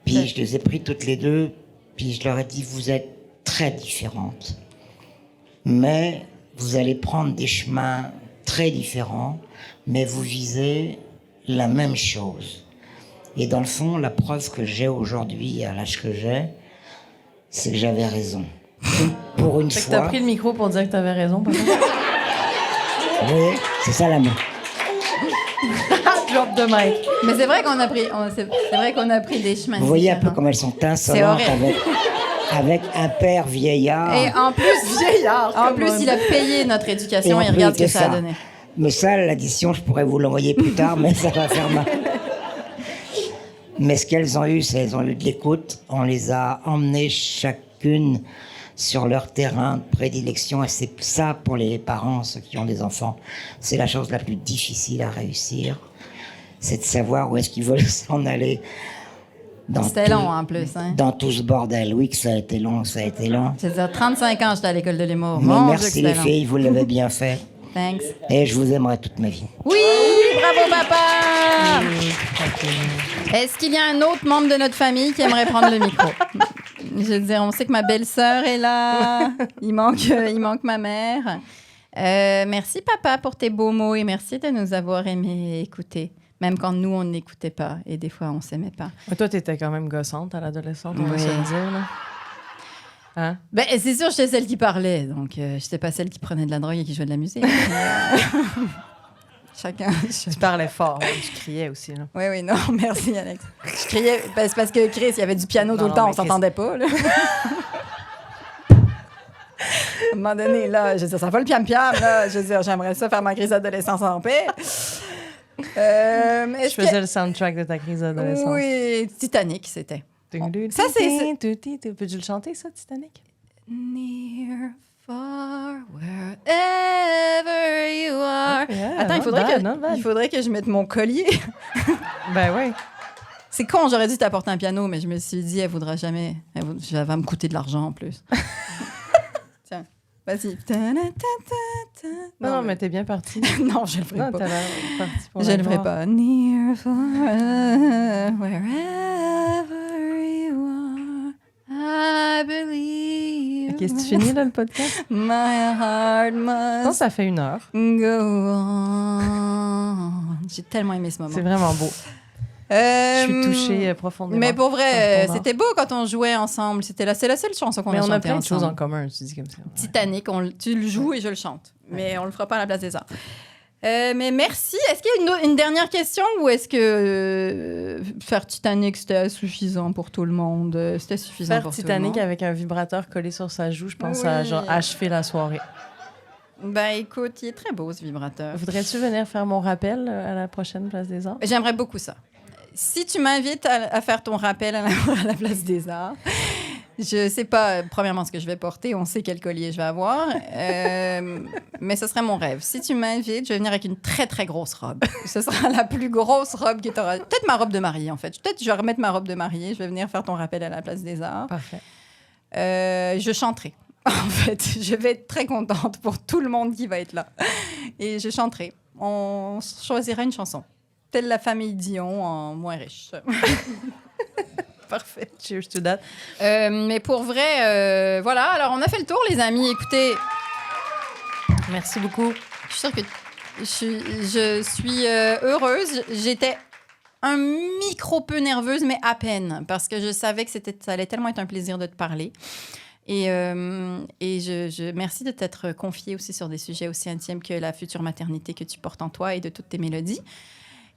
Puis je les ai pris toutes les deux, puis je leur ai dit, vous êtes très différentes. Mais vous allez prendre des chemins très différents, mais vous visez la même chose. Et dans le fond, la preuve que j'ai aujourd'hui, à l'âge que j'ai, c'est que j'avais raison. Pour une Fait que fois. t'as pris le micro pour dire que t'avais raison, papa. Oui, c'est ça l'amour. Drop the mic. Mais c'est vrai qu'on a pris, c'est vrai qu'on a pris des chemins. Vous voyez un peu différents. comme elles sont C'est insolentes horrible. avec un père vieillard. Et en plus, il a payé notre éducation et, en regarde plus ce que de ça a donné. Mais ça, l'addition, je pourrais vous l'envoyer plus tard, mais ça va faire mal. Mais ce qu'elles ont eu, c'est qu'elles ont eu de l'écoute. On les a emmenées chacune sur leur terrain de prédilection. Et c'est ça, pour les parents, ceux qui ont des enfants, c'est la chose la plus difficile à réussir. C'est de savoir où est-ce qu'ils veulent s'en aller. C'était long, en plus. Hein? Dans tout ce bordel. Oui, que ça a été long, ça a été long. C'est-à-dire 35 ans, j'étais à l'école de l'humour. Mais Mon Dieu, merci que c'était les long. filles, vous l'avez bien fait. Thanks. Et je vous aimerai toute ma vie. Oui, bravo papa! Est-ce qu'il y a un autre membre de notre famille qui aimerait prendre le micro? Je veux dire, on sait que ma belle-sœur est là. Il manque ma mère. Merci papa pour tes beaux mots et merci de nous avoir aimés et écoutés. Même quand nous, on n'écoutait pas et des fois, on s'aimait pas. Mais toi, t'étais quand même gossante à l'adolescence, on va se le dire, là. Hein? Ben, c'est sûr, j'étais celle qui parlait, donc j'étais pas celle qui prenait de la drogue et qui jouait de la musique. Chacun. Tu parlais fort, hein, tu criais aussi, là. Oui, non, merci Alex. Je criais, ben, c'est parce que Chris, il y avait du piano tout le Non, temps, mais on s'entendait pas, là. À un moment donné, là, je veux dire, ça va le piam-piam, là. Je veux dire, j'aimerais ça faire ma crise d'adolescence en paix. Je faisais le soundtrack de ta crise d'adolescence. Oui, Titanic, c'était. Ça, c'est... Peux-tu le chanter, ça, Titanic? Near, far, wherever you are. Yeah, Attends, not bad. il faudrait que je mette mon collier. Ben oui. C'est con, j'aurais dû t'apporter un piano, mais je me suis dit, elle voudra jamais. Ça va me coûter de l'argent en plus. Tiens, vas-y. Non, mais t'es bien parti. Non, je le ferai Non, pas. t'as l'air parti pour Je la le ferai gloire. pas. Near, far, wherever you are, I believe. Ok, c'est fini, là, le podcast? My heart Je pense must que ça fait 1 heure. go on. J'ai tellement aimé ce moment. C'est vraiment beau. Je suis touchée profondément. Mais pour vrai, Par ton art. c'était beau quand on jouait ensemble. C'est la seule chanson qu'on a Mais on chantée a plein de choses ensemble. en commun, tu dis comme ça. Titanic, tu le joues et je le chante. Mais on le fera pas à la place des arts. Mais merci. Est-ce qu'il y a une dernière question ou est-ce que faire Titanic, c'était suffisant pour tout le monde? C'était suffisant Faire pour Titanic tout le monde? avec un vibrateur collé sur sa joue, je pense Oui. à genre achever la soirée. Ben écoute, il est très beau ce vibrateur. Voudrais-tu venir faire mon rappel à la prochaine Place des Arts? J'aimerais beaucoup ça. Si tu m'invites à faire ton rappel à la place des arts, je sais pas, premièrement, ce que je vais porter. On sait quel collier je vais avoir. Mais ce serait mon rêve. Si tu m'invites, je vais venir avec une très, très grosse robe. Ce sera la plus grosse robe que tu auras. Peut-être ma robe de mariée, en fait. Peut-être que je vais remettre ma robe de mariée. Je vais venir faire ton rappel à la place des arts. Parfait. Je chanterai. En fait, je vais être très contente pour tout le monde qui va être là. Et je chanterai. On choisira une chanson. Telle la famille Dion en moins riche. Parfait. Cheers to that. Mais pour vrai, voilà. Alors, on a fait le tour, les amis. Écoutez, Merci beaucoup. je suis sûre que Je suis heureuse. J'étais un micro peu nerveuse, mais à peine, parce que je savais que ça allait tellement être un plaisir de te parler. Et merci de t'être confiée aussi sur des sujets aussi intimes que la future maternité que tu portes en toi et de toutes tes mélodies.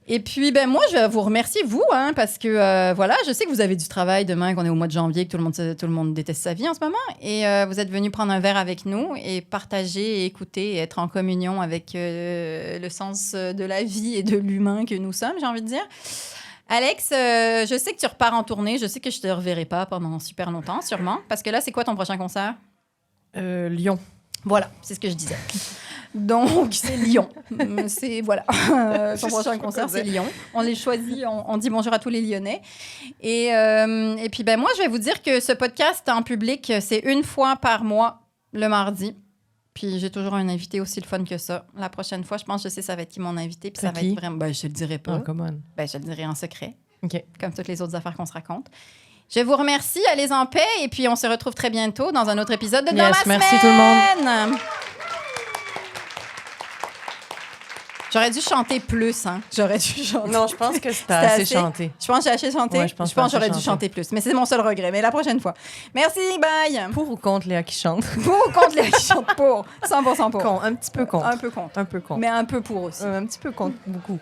Et puis, moi, je vais vous remercier, vous, parce que, voilà, je sais que vous avez du travail demain, qu'on est au mois de janvier, que tout le monde déteste sa vie en ce moment. Et vous êtes venus prendre un verre avec nous et partager, et écouter et être en communion avec le sens de la vie et de l'humain que nous sommes, j'ai envie de dire. Alex, je sais que tu repars en tournée. Je sais que je te reverrai pas pendant super longtemps, sûrement. Parce que là, c'est quoi ton prochain concert? Lyon. Voilà, c'est ce que je disais. Donc, c'est Lyon. C'est, voilà. Son prochain concert, c'est Lyon. On les choisit, on dit bonjour à tous les Lyonnais. Et puis, moi, je vais vous dire que ce podcast en public, c'est une fois par mois, le mardi. Puis, j'ai toujours un invité aussi le fun que ça. La prochaine fois, je pense que je sais ça va être qui mon invité. Puis, ça va être vraiment... je te le dirai pas. Oh, come on. Je te le dirai en secret. OK. Comme toutes les autres affaires qu'on se raconte. Je vous remercie. Allez en paix. Et puis, on se retrouve très bientôt dans un autre épisode de Dans ma semaine. Merci tout le monde. J'aurais dû chanter plus, hein. J'aurais dû chanter. Non, je pense que c'était assez chanté. Je pense que j'ai assez chanté. Ouais, je pense que j'aurais dû chanter plus. Mais c'est mon seul regret. Mais la prochaine fois. Merci, bye. Pour ou contre Léa qui chante? Pour ou contre Léa qui chante? Pour. 100% pour. Un petit peu contre. Un peu contre. Un peu contre. Mais un peu pour aussi. Un petit peu contre, beaucoup.